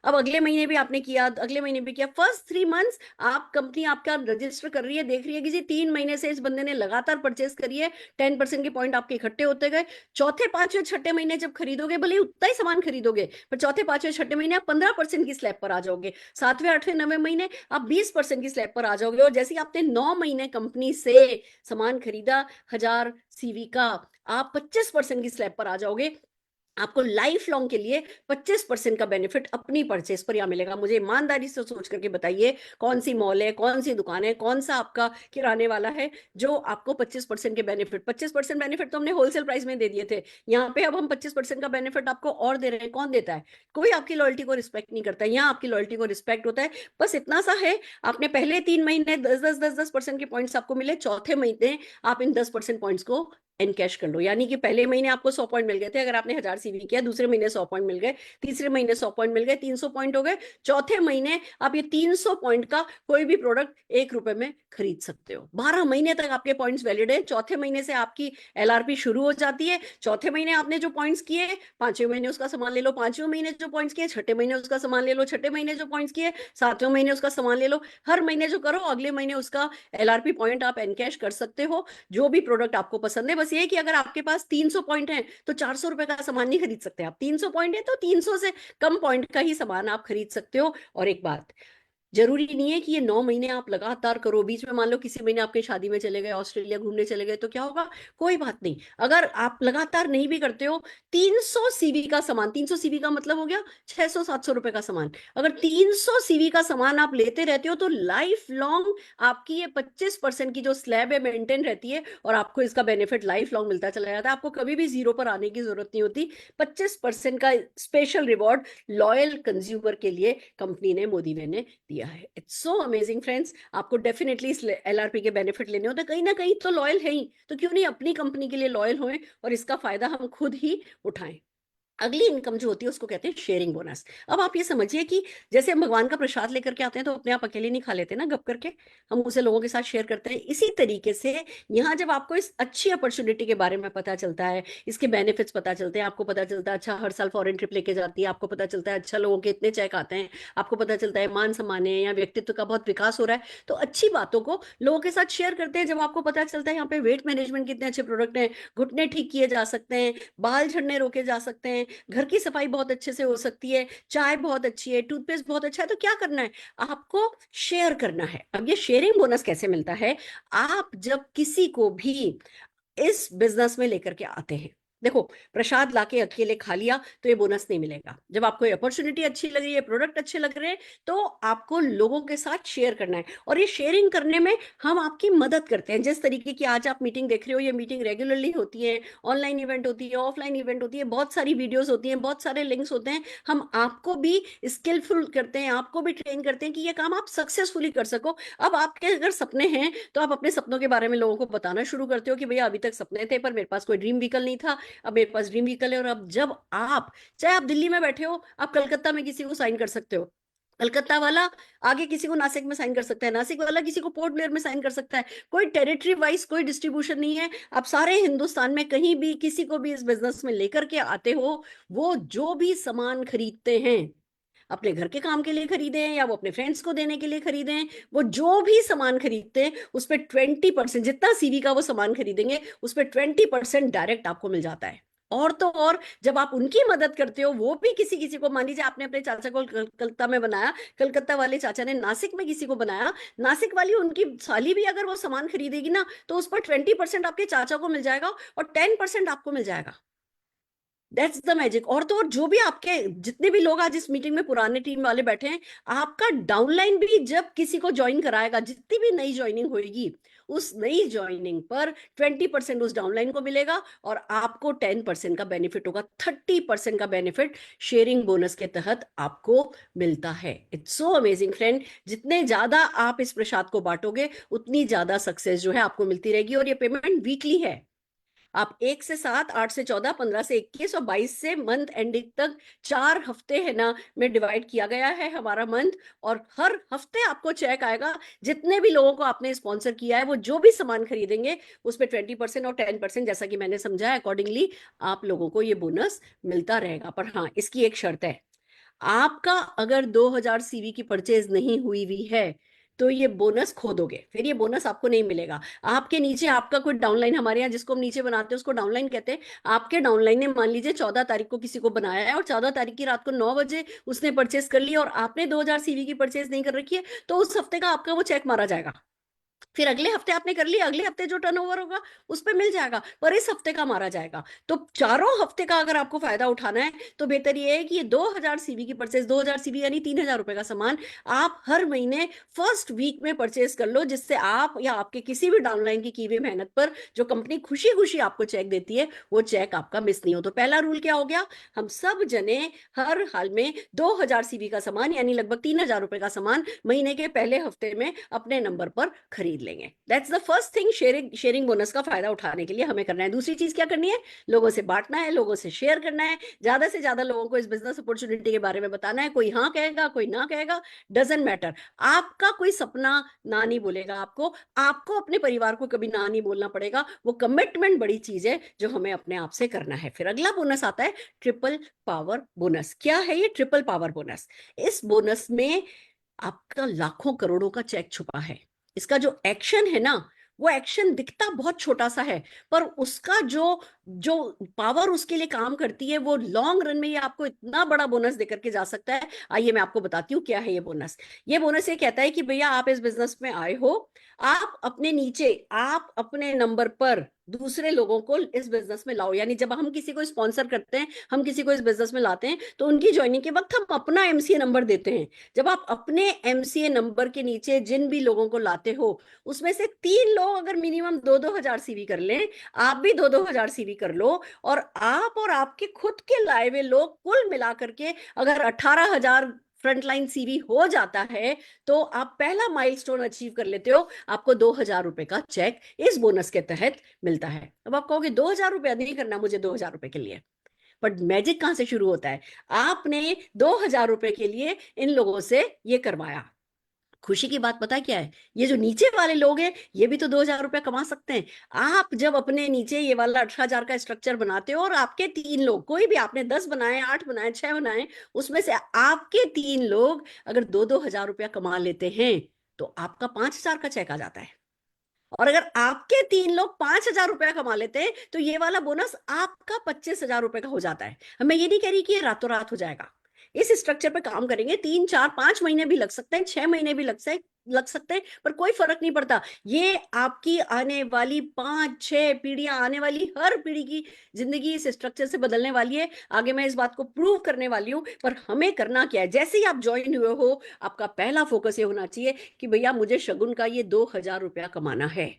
अब अगले महीने भी आपने किया, अगले महीने भी किया, फर्स्ट 3 मंथ्स आप कंपनी आपका रजिस्टर कर रही है, देख रही है कि जी 3 महीने से इस बंदे ने लगातार परचेस करी है, 10% के पॉइंट आपके इकट्ठे होते गए। चौथे, पांचवें, छठे महीने जब खरीदोगे, भले ही उतना ही सामान खरीदोगे, पर चौथे, पांचवें, छठे महीने आप 15% की स्लैब पर आ जाओगे। 7वें, 8वें, 9वें महीने आप 20% की स्लैब पर आ जाओगे। और जैसे ही आपने 9 महीने कंपनी से सामान खरीदा 1000 सीवी का, आप 25% की स्लैब पर आ जाओगे। आपको लाइफ लॉन्ग के लिए 25% का बेनिफिट अपनी परचेस पर यहां मिलेगा। मुझे ईमानदारी से सोच करके बताइए, कौन सी मॉल है, कौन सी दुकान है, कौन सा आपका किराने वाला है जो आपको 25% के बेनिफिट, 25% बेनिफिट तो हमने होलसेल प्राइस में दे दिए थे, यहाँ पे अब हम 25% का बेनिफिट आपको और दे रहे हैं। कौन देता है? कोई आपकी लॉयल्टी को रिस्पेक्ट नहीं करता है। यहाँ आपकी लॉयल्टी को रिस्पेक्ट होता है। बस इतना सा है, आपने पहले 3 महीने 10% के पॉइंट्स आपको मिले, चौथे महीने आप इन 10% पॉइंट्स को एनकैश कर लो। यानी कि पहले महीने आपको 100 पॉइंट मिल गए थे, अगर आपने 1000 सीवी किया, दूसरे महीने 100 पॉइंट मिल गए, तीसरे महीने 100 पॉइंट मिल गए, 300 पॉइंट हो गए, चौथे महीने आप ये 300 पॉइंट का कोई भी प्रोडक्ट 1 रुपए में खरीद सकते हो। 12 महीने तक आपके पॉइंट्स वैलिड है। चौथे महीने से आपकी एलआरपी शुरू हो जाती है। चौथे महीने आपने जो पॉइंट्स किए, पांचवें महीने उसका सामान ले लो, पांचवें महीने जो पॉइंट्स किए, छठे महीने उसका सामान ले लो, छठे महीने जो पॉइंट्स किए, सातवें महीने उसका सामान ले लो। हर महीने जो करो, अगले महीने उसका एलआरपी पॉइंट आप एनकैश कर सकते हो, जो भी प्रोडक्ट आपको पसंद है। बस ये कि अगर आपके पास 300 पॉइंट है तो 400 रुपए का सामान नहीं खरीद सकते आप। 300 पॉइंट है तो 300 से कम पॉइंट का ही सामान आप खरीद सकते हो। और एक बात, जरूरी नहीं है कि ये 9 महीने आप लगातार करो। बीच में मान लो किसी महीने आपके शादी में चले गए, ऑस्ट्रेलिया घूमने चले गए, तो क्या होगा? कोई बात नहीं। अगर आप लगातार नहीं भी करते हो, 300 सीवी का सामान, 300 सीवी का मतलब हो गया 600-700 रुपए का सामान। अगर 300 सीवी का सामान आप लेते रहते हो तो लाइफ लॉन्ग आपकी ये 25% की जो स्लैब है मेंटेन रहती है, और आपको इसका बेनिफिट लाइफ लॉन्ग मिलता चला जाता है। आपको कभी भी जीरो पर आने की जरूरत नहीं होती। 25% का स्पेशल रिवॉर्ड लॉयल कंज्यूमर के लिए कंपनी ने, मोदी ने दिया है। It's so amazing friends. आपको डेफिनेटली इस एलआरपी के बेनिफिट लेने होते, कहीं ना कहीं तो लॉयल है ही, तो क्यों नहीं अपनी कंपनी के लिए लॉयल हों और इसका फायदा हम खुद ही उठाएं। अगली इनकम जो होती है उसको कहते हैं शेयरिंग बोनस। अब आप ये समझिए कि जैसे हम भगवान का प्रसाद लेकर के आते हैं तो अपने आप अकेले नहीं खा लेते ना, गप करके हम उसे लोगों के साथ शेयर करते हैं। इसी तरीके से यहाँ जब आपको इस अच्छी अपॉर्चुनिटी के बारे में पता चलता है, इसके बेनिफिट्स पता चलते हैं, आपको पता चलता है अच्छा हर साल फॉरेन ट्रिप लेके जाती है, आपको पता चलता है अच्छा लोगों के इतने चेक आते हैं, आपको पता चलता है मान सम्मान है या व्यक्तित्व का बहुत विकास हो रहा है, तो अच्छी बातों को लोगों के साथ शेयर करते हैं। जब आपको पता चलता है यहाँ पे वेट मैनेजमेंट कितने अच्छे प्रोडक्ट हैं, घुटने ठीक किए जा सकते हैं, बाल झड़ने रोके जा सकते हैं, घर की सफाई बहुत अच्छे से हो सकती है, चाय बहुत अच्छी है, टूथपेस्ट बहुत अच्छा है, तो क्या करना है? आपको शेयर करना है। अब ये शेयरिंग बोनस कैसे मिलता है? आप जब किसी को भी इस बिजनेस में लेकर के आते हैं, देखो प्रसाद लाके अकेले खा लिया तो ये बोनस नहीं मिलेगा। जब आपको अपॉर्चुनिटी अच्छी लग रही है, प्रोडक्ट अच्छे लग रहे हैं, तो आपको लोगों के साथ शेयर करना है। और ये शेयरिंग करने में हम आपकी मदद करते हैं। जिस तरीके की आज आप मीटिंग देख रहे हो, ये मीटिंग रेगुलरली होती है, ऑनलाइन इवेंट होती है, ऑफलाइन इवेंट होती है, बहुत सारी वीडियोस होती हैं, बहुत सारे लिंक्स होते हैं। हम आपको भी स्किलफुल करते हैं, आपको भी ट्रेन करते हैं कि ये काम आप सक्सेसफुली कर सको। अब आपके अगर सपने हैं तो आप अपने सपनों के बारे में लोगों को बताना शुरू करते हो कि भैया अभी तक सपने थे पर मेरे पास कोई ड्रीम व्हीकल नहीं था, अब मेरे पास ड्रीम व्हीकल है। और अब जब आप, चाहे आप दिल्ली में बैठे हो, आप कलकत्ता में किसी को साइन कर सकते हो, कलकत्ता वाला आगे किसी को नासिक में साइन कर सकता है, नासिक वाला किसी को पोर्ट ब्लेयर में साइन कर सकता है। कोई टेरिटरी वाइज कोई डिस्ट्रीब्यूशन नहीं है। आप सारे हिंदुस्तान में कहीं भी किसी को भी इस बिजनेस में लेकर के आते हो, वो जो भी सामान खरीदते हैं, अपने घर के काम के लिए खरीदे हैं या वो अपने फ्रेंड्स को देने के लिए खरीदे हैं, वो जो भी सामान खरीदते हैं उस पर 20%, जितना सीवी का वो सामान खरीदेंगे उस पर 20% डायरेक्ट आपको मिल जाता है। और तो और जब आप उनकी मदद करते हो, वो भी किसी किसी को, मान लीजिए आपने अपने चाचा को कलकत्ता में बनाया, कलकत्ता वाले चाचा ने नासिक में किसी को बनाया, नासिक वाली उनकी साली भी अगर वो सामान खरीदेगी ना तो उस पर 20% आपके चाचा को मिल जाएगा और 10% आपको मिल जाएगा। That's the magic. और तो और जो भी आपके जितने भी लोग आज इस मीटिंग में पुराने टीम वाले बैठे हैं, आपका डाउनलाइन भी जब किसी को ज्वाइन कराएगा, जितनी भी नई ज्वाइनिंग होगी, उस नई ज्वाइनिंग पर 20% उस डाउनलाइन को मिलेगा और आपको 10% का बेनिफिट होगा। 30% का बेनिफिट शेयरिंग बोनस के तहत आपको मिलता है। It's so amazing friend. जितने ज्यादा आप इस प्रसाद को बांटोगे उतनी ज्यादा सक्सेस जो है आपको मिलती रहेगी। और ये पेमेंट वीकली है। आप 1 से 7, 8 से 14, 15 से 21 और 22 से मंथ एंडिंग तक 4 हफ्ते है ना में डिवाइड किया गया है हमारा मंथ। और हर हफ्ते आपको चेक आएगा, जितने भी लोगों को आपने स्पॉन्सर किया है वो जो भी सामान खरीदेंगे उस पर 20% और 10%, जैसा कि मैंने समझा, अकॉर्डिंगली आप लोगों को ये बोनस मिलता रहेगा। पर हाँ, इसकी एक शर्त है, आपका अगर 2000 सीवी की परचेज नहीं हुई हुई है तो ये बोनस खो दोगे, फिर ये बोनस आपको नहीं मिलेगा। आपके नीचे आपका कोई डाउनलाइन, हमारे यहाँ जिसको हम नीचे बनाते हैं उसको डाउनलाइन कहते हैं, आपके डाउनलाइन ने मान लीजिए 14 तारीख को किसी को बनाया है और 14 तारीख की रात को 9 बजे उसने परचेज कर लिया और आपने 2000 सीवी की परचेज नहीं कर रखी है, तो उस हफ्ते का आपका वो चेक मारा जाएगा। फिर अगले हफ्ते आपने कर लिया, अगले हफ्ते जो टर्नओवर होगा उस पर मिल जाएगा, पर इस हफ्ते का मारा जाएगा। तो चारों हफ्ते का अगर आपको फायदा उठाना है तो बेहतर ये है कि ये 2000 सीवी की परचेज, 2000 सीवी यानी 3000 रुपए का सामान आप हर महीने फर्स्ट वीक में परचेज कर लो, जिससे आप या आपके किसी भी डाउनलाइन की हुई मेहनत पर जो कंपनी खुशी खुशी आपको चेक देती है वो चेक आपका मिस नहीं हो। तो पहला रूल क्या हो गया? हम सब जने हर हाल में 2000 सीवी का सामान यानी लगभग 3000 रुपए का सामान महीने के पहले हफ्ते में अपने नंबर पर खरीद खरीद लेंगे। That's the first thing sharing bonus का फायदा उठाने के लिए हमें करना है। दूसरी चीज क्या करनी है, लोगों से बांटना है, लोगों से शेयर करना है, ज्यादा से ज्यादा लोगों को इस बिजनेस अपॉर्चुनिटी के बारे में बताना है। कोई हाँ कहेगा, कोई ना कहेगा, डजेंट मैटर। आपका कोई सपना ना नहीं बोलेगा आपको, आपको अपने परिवार को कभी ना नहीं बोलना पड़ेगा। वो कमिटमेंट बड़ी चीज है जो हमें अपने आप से करना है। फिर अगला बोनस आता है ट्रिपल पावर बोनस। क्या है ये ट्रिपल पावर बोनस? इस बोनस में आपका लाखों करोड़ों का चेक छुपा है। इसका जो एक्शन है ना, वो एक्शन दिखता बहुत छोटा सा है, पर उसका जो जो पावर उसके लिए काम करती है, वो लॉन्ग रन में ये आपको इतना बड़ा बोनस देकर के जा सकता है। आइए मैं आपको बताती हूँ क्या है ये बोनस। ये बोनस ये कहता है कि भैया आप इस बिजनेस में आए हो, आप अपने नीचे, आप अपने नंबर पर दूसरे लोगों को इस बिजनेस में लाओ। यानी जब हम किसी को स्पॉन्सर करते हैं, हम किसी को इस बिजनेस में लाते हैं, तो उनकी ज्वाइनिंग के वक्त हम अपना एमसीए नंबर देते हैं। जब आप अपने एमसीए नंबर के नीचे जिन भी लोगों को लाते हो, उसमें से 3 लोग अगर मिनिमम 2-2 हजार सीवी कर लें, आप भी 2-2 हजार सीवी कर लो, और आप और आपके खुद के लाए हुए लोग कुल मिलाकर के अगर 18 हजार फ्रंटलाइन सीवी हो जाता है, तो आप पहला माइलस्टोन अचीव कर लेते हो। आपको 2,000 रुपए का चेक इस बोनस के तहत मिलता है। अब आप कहोगे 2,000 रुपया नहीं करना मुझे 2,000 रुपए के लिए, बट मैजिक कहां से शुरू होता है? आपने 2,000 रुपए के लिए इन लोगों से ये करवाया। खुशी की बात पता है क्या है? ये जो नीचे वाले लोग हैं, ये भी तो 2,000 रुपया कमा सकते हैं। आप जब अपने नीचे ये वाला 18,000 का स्ट्रक्चर बनाते हो, और आपके 3 लोग, कोई भी, आपने 10 बनाए, 8 बनाए, 6 बनाए, उसमें से आपके 3 लोग अगर 2-2 हजार रुपया कमा लेते हैं, तो आपका 5,000 का चेक आ जाता है। और अगर आपके 3 लोग 5,000 रुपया कमा लेते हैं, तो ये वाला बोनस आपका 25,000 रुपए का हो जाता है। मैं ये नहीं कह रही कि ये रातों रात हो जाएगा। इस स्ट्रक्चर पे काम करेंगे 3-4-5 महीने भी लग सकते हैं, 6 महीने भी लग सकते हैं, पर कोई फर्क नहीं पड़ता। ये आपकी आने वाली 5-6 पीढ़ियां, आने वाली हर पीढ़ी की जिंदगी इस स्ट्रक्चर से बदलने वाली है। आगे मैं इस बात को प्रूव करने वाली हूं। पर हमें करना क्या है? जैसे ही आप ज्वाइन हुए हो, आपका पहला फोकस ये होना चाहिए कि भैया मुझे शगुन का ये 2,000 रुपया कमाना है।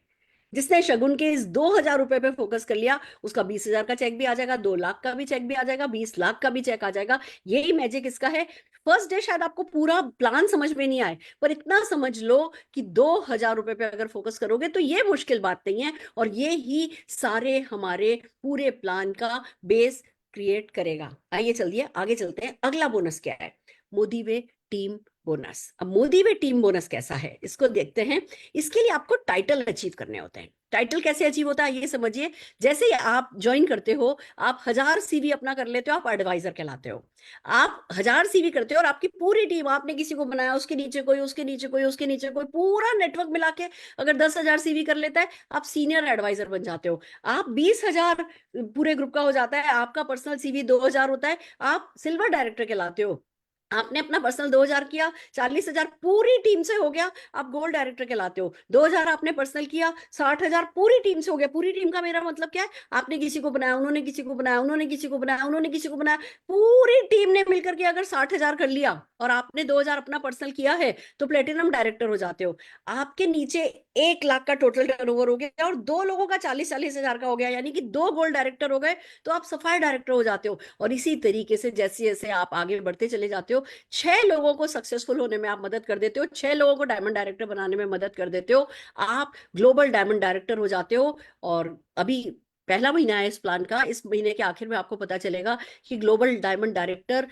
जिसने शगुन के इस 2,000 रुपए पे फोकस कर लिया, उसका 20,000 का चेक भी आ जाएगा, 2 लाख का भी चेक भी आ जाएगा, 20 लाख का भी चेक आ जाएगा। यही मैजिक इसका है। फर्स्ट डे शायद आपको पूरा प्लान समझ में नहीं आए, पर इतना समझ लो कि 2,000 रुपए पे अगर फोकस करोगे तो ये मुश्किल बात नहीं है, और ये ही सारे हमारे पूरे प्लान का बेस क्रिएट करेगा। आइए चलिए आगे चलते हैं। अगला बोनस क्या है? मोदी वे टीम बोनस। अब मोदी वे टीम बोनस कैसा है, इसको देखते हैं। इसके लिए आपको टाइटल अचीव करने होते हैं। टाइटल कैसे अचीव होता है ये समझिए। जैसे ही आप ज्वाइन करते हो, आप 1,000 सीवी अपना कर लेते हो, आप एडवाइजर कहलाते हो। आप 1,000 सीवी करते हो, और आपकी पूरी टीम, आपने किसी को बनाया, उसके नीचे कोई, उसके नीचे कोई, उसके नीचे कोई, पूरा नेटवर्क मिला के अगर 10,000 सीवी कर लेता है, आप सीनियर एडवाइजर बन जाते हो। आप 20,000 पूरे ग्रुप का हो जाता है, आपका पर्सनल सीवी 2,000 होता है, आप सिल्वर डायरेक्टर कहलाते हो। आपने अपना पर्सनल 2,000 किया, 40,000 पूरी टीम से हो गया, आप गोल्ड डायरेक्टर कहलाते हो। 2,000 आपने पर्सनल किया, 60,000 पूरी टीम से हो गया। पूरी टीम का मेरा मतलब क्या है? आपने किसी को बनाया, उन्होंने किसी को बनाया, उन्होंने किसी को बनाया, उन्होंने किसी को बनाया, पूरी टीम ने मिलकर के अगर 60,000 कर लिया, और आपने 2,000 अपना पर्सनल किया है, तो प्लेटिनम डायरेक्टर हो जाते हो। आपके नीचे 1 लाख का टोटल टर्नओवर हो गया, और 2 लोगों का 40,000 का हो गया, यानी कि 2 गोल्ड डायरेक्टर हो गए, तो आप सफायर डायरेक्टर हो जाते हो। और इसी तरीके से जैसे जैसे आप आगे बढ़ते चले जाते हो, 6 लोगों को सक्सेसफुल होने में आप मदद कर देते हो, 6 लोगों को डायमंड डायरेक्टर बनाने में मदद कर देते हो, आप ग्लोबल डायमंड डायरेक्टर हो जाते हो। और अभी पहला महीना है इस प्लान का, इस महीने के आखिर में आपको पता चलेगा कि ग्लोबल डायमंड डायरेक्टर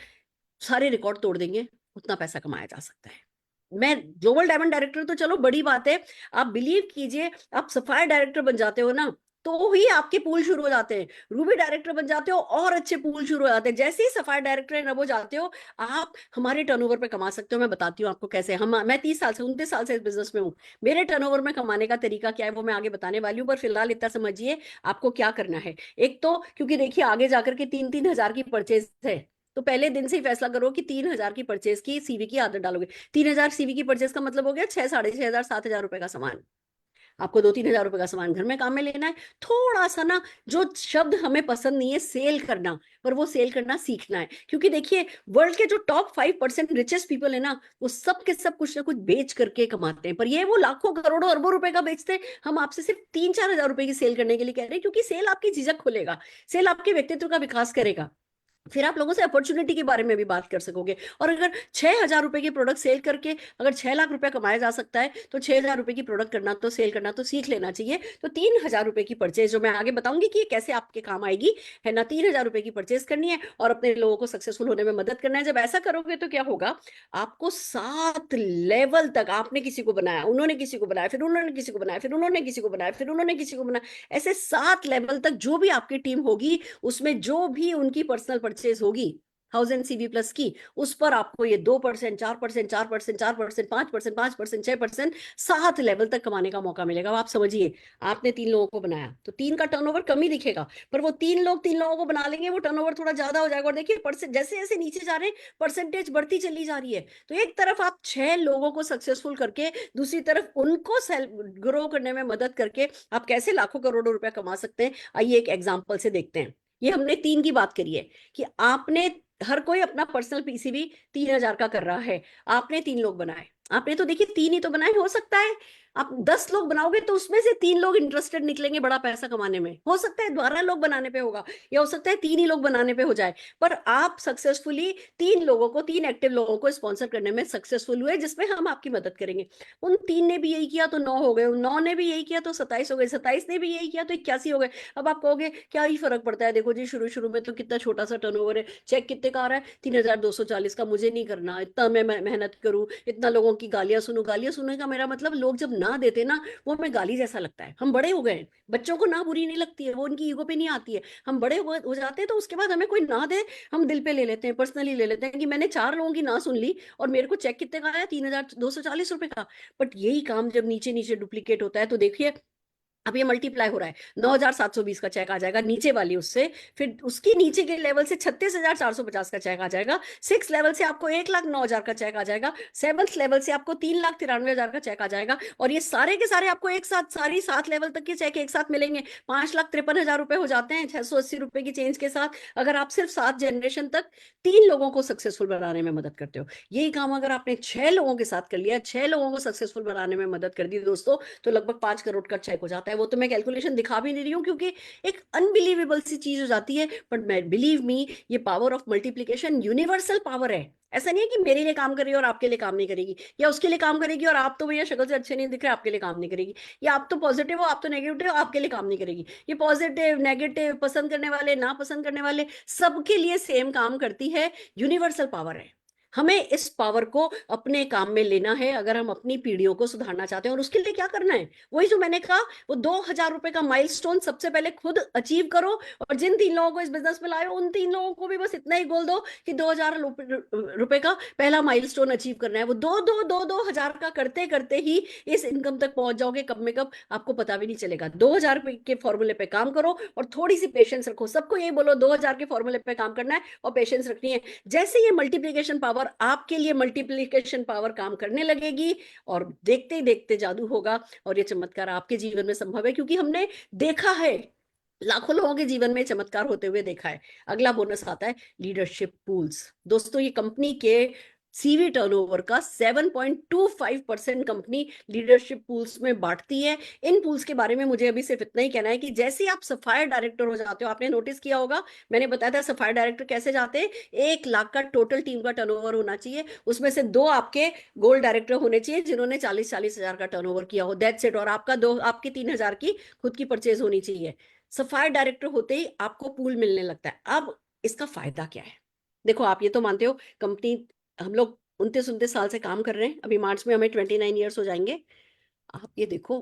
सारे रिकॉर्ड तोड़ देंगे, उतना पैसा कमाया जा सकता है। मैं ग्लोबल डायमंड डायरेक्टर तो चलो बड़ी बात है, आप बिलीव कीजिए, आप सफायर डायरेक्टर बन जाते हो ना, तो ही आपके पूल शुरू हो जाते हैं। रूबी डायरेक्टर बन जाते हो, और अच्छे पूल शुरू हो जाते हैं। जैसे ही सफायर डायरेक्टर एंड अबव जाते हो, आप हमारे टर्नओवर पे कमा सकते हो। मैं बताती हूँ आपको कैसे। मैं 30 साल से 29 साल से इस बिजनेस में हूँ। मेरे टर्नओवर में कमाने का तरीका क्या है वो मैं आगे बताने वाली हूँ, पर फिलहाल इतना समझिए आपको क्या करना है। एक तो क्योंकि देखिए आगे जाकर के 3-3 हजार की परचेज है, तो पहले दिन से ही फैसला करो कि 3,000 की परचेज की सीवी की आदत डालोगे। 3,000 सीवी की परचेज का मतलब हो गया 6-6,500 7,000 रुपए का सामान। आपको 2-3 हजार रुपए का सामान घर में काम में लेना है। थोड़ा सा ना, जो शब्द हमें पसंद नहीं है सेल करना, पर वो सेल करना सीखना है। क्योंकि देखिए वर्ल्ड के जो टॉप 5% रिचेस्ट पीपल है ना, वो सब के सब कुछ ना कुछ बेच करके कमाते हैं, पर ये वो लाखों करोड़ों अरबों रुपए का बेचते हैं। हम आपसे सिर्फ 3-4 हजार रुपए की सेल करने के लिए कह रहे हैं, क्योंकि सेल आपकी झिझक खोलेगा, सेल आपके व्यक्तित्व का विकास करेगा। फिर आप लोगों से अपॉर्चुनिटी के बारे में भी बात कर सकोगे। और अगर 6,000 रुपए की प्रोडक्ट सेल करके अगर 6 लाख रुपए कमाया जा सकता है, तो 6,000 रुपए की प्रोडक्ट करना तो सेल करना तो सीख लेना चाहिए। तो 3,000 रुपए की परचेज, जो मैं आगे बताऊंगी कि ये कैसे आपके काम आएगी, है ना, 3,000 रुपए की परचेज करनी है और अपने लोगों को सक्सेसफुल होने में मदद करना है। जब ऐसा करोगे तो क्या होगा, आपको 7 लेवल तक, आपने किसी को बनाया, उन्होंने किसी को बनाया, फिर उन्होंने किसी को बनाया, फिर उन्होंने किसी को बनाया, फिर उन्होंने किसी को बनाया, ऐसे 7 लेवल तक जो भी आपकी टीम होगी, उसमें जो भी उनकी पर्सनल परचेज होगी 1000 CV+ की, उस पर आपको ये 2%, 4%, 4%, 4%, 5%, 5%, 6%, 7 लेवल तक कमाने का मौका मिलेगा। अब आप समझिए, आपने 3 लोगों को बनाया तो 3 का टर्नओवर कम ही दिखेगा, पर वो 3 लोगों को बना लेंगे, वो टर्नओवर थोड़ा ज्यादा हो जाएगा। और देखिए परसेंट जैसे जैसे नीचे जा रहे हैं, परसेंटेज बढ़ती चली जा रही है। तो एक तरफ आप 6 लोगों को सक्सेसफुल करके, दूसरी तरफ उनको सेल्फ ग्रो करने में मदद करके आप कैसे लाखों करोड़ों रुपया कमा सकते हैं, आइए एक एग्जाम्पल से देखते हैं। ये हमने 3 की बात करी है कि आपने, हर कोई अपना पर्सनल पीसीबी 3,000 का कर रहा है, आपने 3 लोग बनाए। आपने तो देखिए 3 ही तो बनाए, हो सकता है आप 10 लोग बनाओगे तो उसमें से 3 लोग इंटरेस्टेड निकलेंगे बड़ा पैसा कमाने में, हो सकता है 12 लोग बनाने पे होगा, या हो सकता है 3 ही लोग बनाने पे हो जाए, पर आप सक्सेसफुली 3 लोगों को, 3 एक्टिव लोगों को स्पॉन्सर करने में सक्सेसफुल हुए, जिसमें हम आपकी मदद करेंगे। उन 3 ने भी यही किया तो 9 हो गए, उन 9 ने भी यही किया तो 27 हो गए, 27 ने भी यही किया तो 81 हो गए। अब आप कहोगे क्या ही फर्क पड़ता है, देखो जी शुरू शुरू में तो कितना छोटा सा टर्नओवर है, चेक कितने का आ रहा है, 3,240 का, मुझे नहीं करना, इतना मैं मेहनत करूं, इतना लोगों की गालियां सुनूं। गालियां सुनने का मेरा मतलब, लोग जब ना देते ना, वो हमें गाली जैसा लगता है। हम बड़े हो गए हैं, बच्चों को ना बुरी नहीं लगती है, वो उनकी ईगो पे नहीं आती है। हम बड़े हो जाते हैं तो उसके बाद हमें कोई ना दे, हम दिल पे ले लेते हैं, पर्सनली ले लेते हैं कि मैंने 4 लोगों की ना सुन ली और मेरे को चेक कितने का आया, 3,240 रुपए का। बट यही काम जब नीचे नीचे डुप्लीकेट होता है तो देखिए, अब ये मल्टीप्लाई हो रहा है, 9,720 का चेक आ जाएगा नीचे वाली उससे, फिर उसकी नीचे के लेवल से 36,450 का चेक आ जाएगा, 6 लेवल से आपको 1,09,000 का चेक आ जाएगा, 7 लेवल से आपको 3,93,000 का चेक आ जाएगा। और ये सारे के सारे आपको एक साथ, सारी 7 लेवल तक के चेक एक साथ मिलेंगे, 5,53,000 रुपए हो जाते हैं 680 रुपए की चेंज के साथ, अगर आप सिर्फ 7 जनरेशन तक 3 लोगों को सक्सेसफुल बनाने में मदद करते हो। यही काम अगर आपने 6 लोगों के साथ कर लिया, 6 लोगों को सक्सेसफुल बनाने में मदद कर दी दोस्तों, तो लगभग 5 करोड़ का चेक हो जाता है। वो तो मैं कैलकुलेशन दिखा भी नहीं रही हूँ, क्योंकि एक अनबिलीवेबल सी चीज हो जाती है, बट मैं, बिलीव मी, ये power of multiplication universal power है। ऐसा नहीं है कि मेरे लिए काम कर रही है और आपके लिए काम नहीं करेगी, या उसके लिए काम करेगी और आप तो भैया शक्ल से अच्छे नहीं दिख रहे, आपके लिए काम नहीं करेगी, या आप तो पॉजिटिव हो, आप तो नेगेटिव हो, आपके लिए काम नहीं करेगी। ये पॉजिटिव, नेगेटिव, पसंद करने वाले, ना पसंद करने वाले, सबके लिए सेम काम करती है, यूनिवर्सल पावर है। हमें इस पावर को अपने काम में लेना है, अगर हम अपनी पीढ़ियों को सुधारना चाहते हैं। और उसके लिए क्या करना है, वही जो मैंने कहा, वो 2,000 रुपए का माइलस्टोन सबसे पहले खुद अचीव करो, और जिन 3 लोगों को इस बिजनेस में लाए हो, उन 3 लोगों को भी बस इतना ही गोल दो कि 2,000 रुपए का पहला माइलस्टोन अचीव करना है। वो 2,000 का करते करते ही इस इनकम तक पहुंच जाओगे, कब में कब आपको पता भी नहीं चलेगा। 2,000 रुपए के फॉर्मूले पे काम करो और थोड़ी सी पेशेंस रखो। सबको ये बोलो 2,000 के फॉर्मूले पे काम करना है और पेशेंस रखनी है। जैसे ये मल्टीप्लीकेशन पावर, आपके लिए मल्टीप्लीकेशन पावर काम करने लगेगी, और देखते ही देखते जादू होगा, और ये चमत्कार आपके जीवन में संभव है, क्योंकि हमने देखा है, लाखों लोगों के जीवन में चमत्कार होते हुए देखा है। अगला बोनस आता है लीडरशिप पूल्स। दोस्तों, ये कंपनी के सीवी टर्नओवर का 7.25% कंपनी लीडरशिप पूल्स में बांटती है। इन पूल्स के बारे में मुझे अभी सिर्फ इतना ही कहना है कि जैसे आप सफायर डायरेक्टर हो जाते हो, आपने नोटिस किया होगा, मैंने बताया था सफायर डायरेक्टर कैसे जाते हैं, 1 लाख का टोटल टीम का टर्नओवर होना चाहिए, उसमें से 2 आपके गोल्ड डायरेक्टर होने चाहिए जिन्होंने 40,000 का टर्नओवर किया हो, दैट्स इट। और आपका 2, आपकी 3,000 की खुद की परचेज होनी चाहिए। सफायर डायरेक्टर होते ही आपको पूल मिलने लगता है। अब इसका फायदा क्या है, देखो, आप ये तो मानते हो कंपनी, हम लोग 29-29 साल से काम कर रहे हैं, अभी मार्च में हमें 29 ईयर्स हो जाएंगे। आप ये देखो,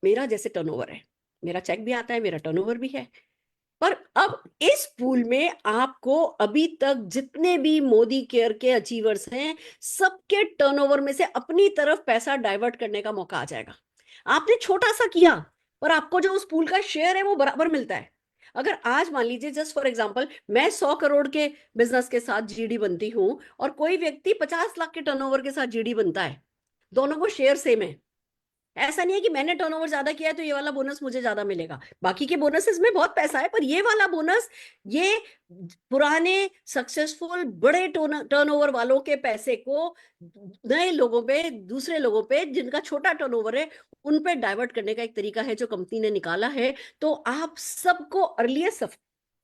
मेरा जैसे टर्नओवर है, मेरा चेक भी आता है, मेरा टर्नओवर भी है, पर अब इस पूल में आपको अभी तक जितने भी मोदी केयर के अचीवर्स हैं, सबके टर्नओवर में से अपनी तरफ पैसा डाइवर्ट करने का मौका आ जाएगा। आपने छोटा सा किया, पर आपको जो उस पूल का शेयर है वो बराबर मिलता है। अगर आज मान लीजिए, जस्ट फॉर एग्जांपल, मैं 100 करोड़ के बिजनेस के साथ जीडी बनती हूं और कोई व्यक्ति 50 लाख के टर्नओवर के साथ जीडी बनता है, दोनों को शेयर सेम है। ऐसा नहीं है कि मैंने टर्नओवर ज्यादा किया है तो ये वाला बोनस मुझे ज्यादा मिलेगा, बाकी के बोनसेस में बहुत पैसा है, पर ये वाला बोनस, ये पुराने सक्सेसफुल बड़े टर्नओवर वालों के पैसे को नए लोगों पे, दूसरे लोगों पे जिनका छोटा टर्नओवर है, उन पे डाइवर्ट करने का एक तरीका है जो कंपनी ने निकाला है। तो आप सबको अर्लीस्ट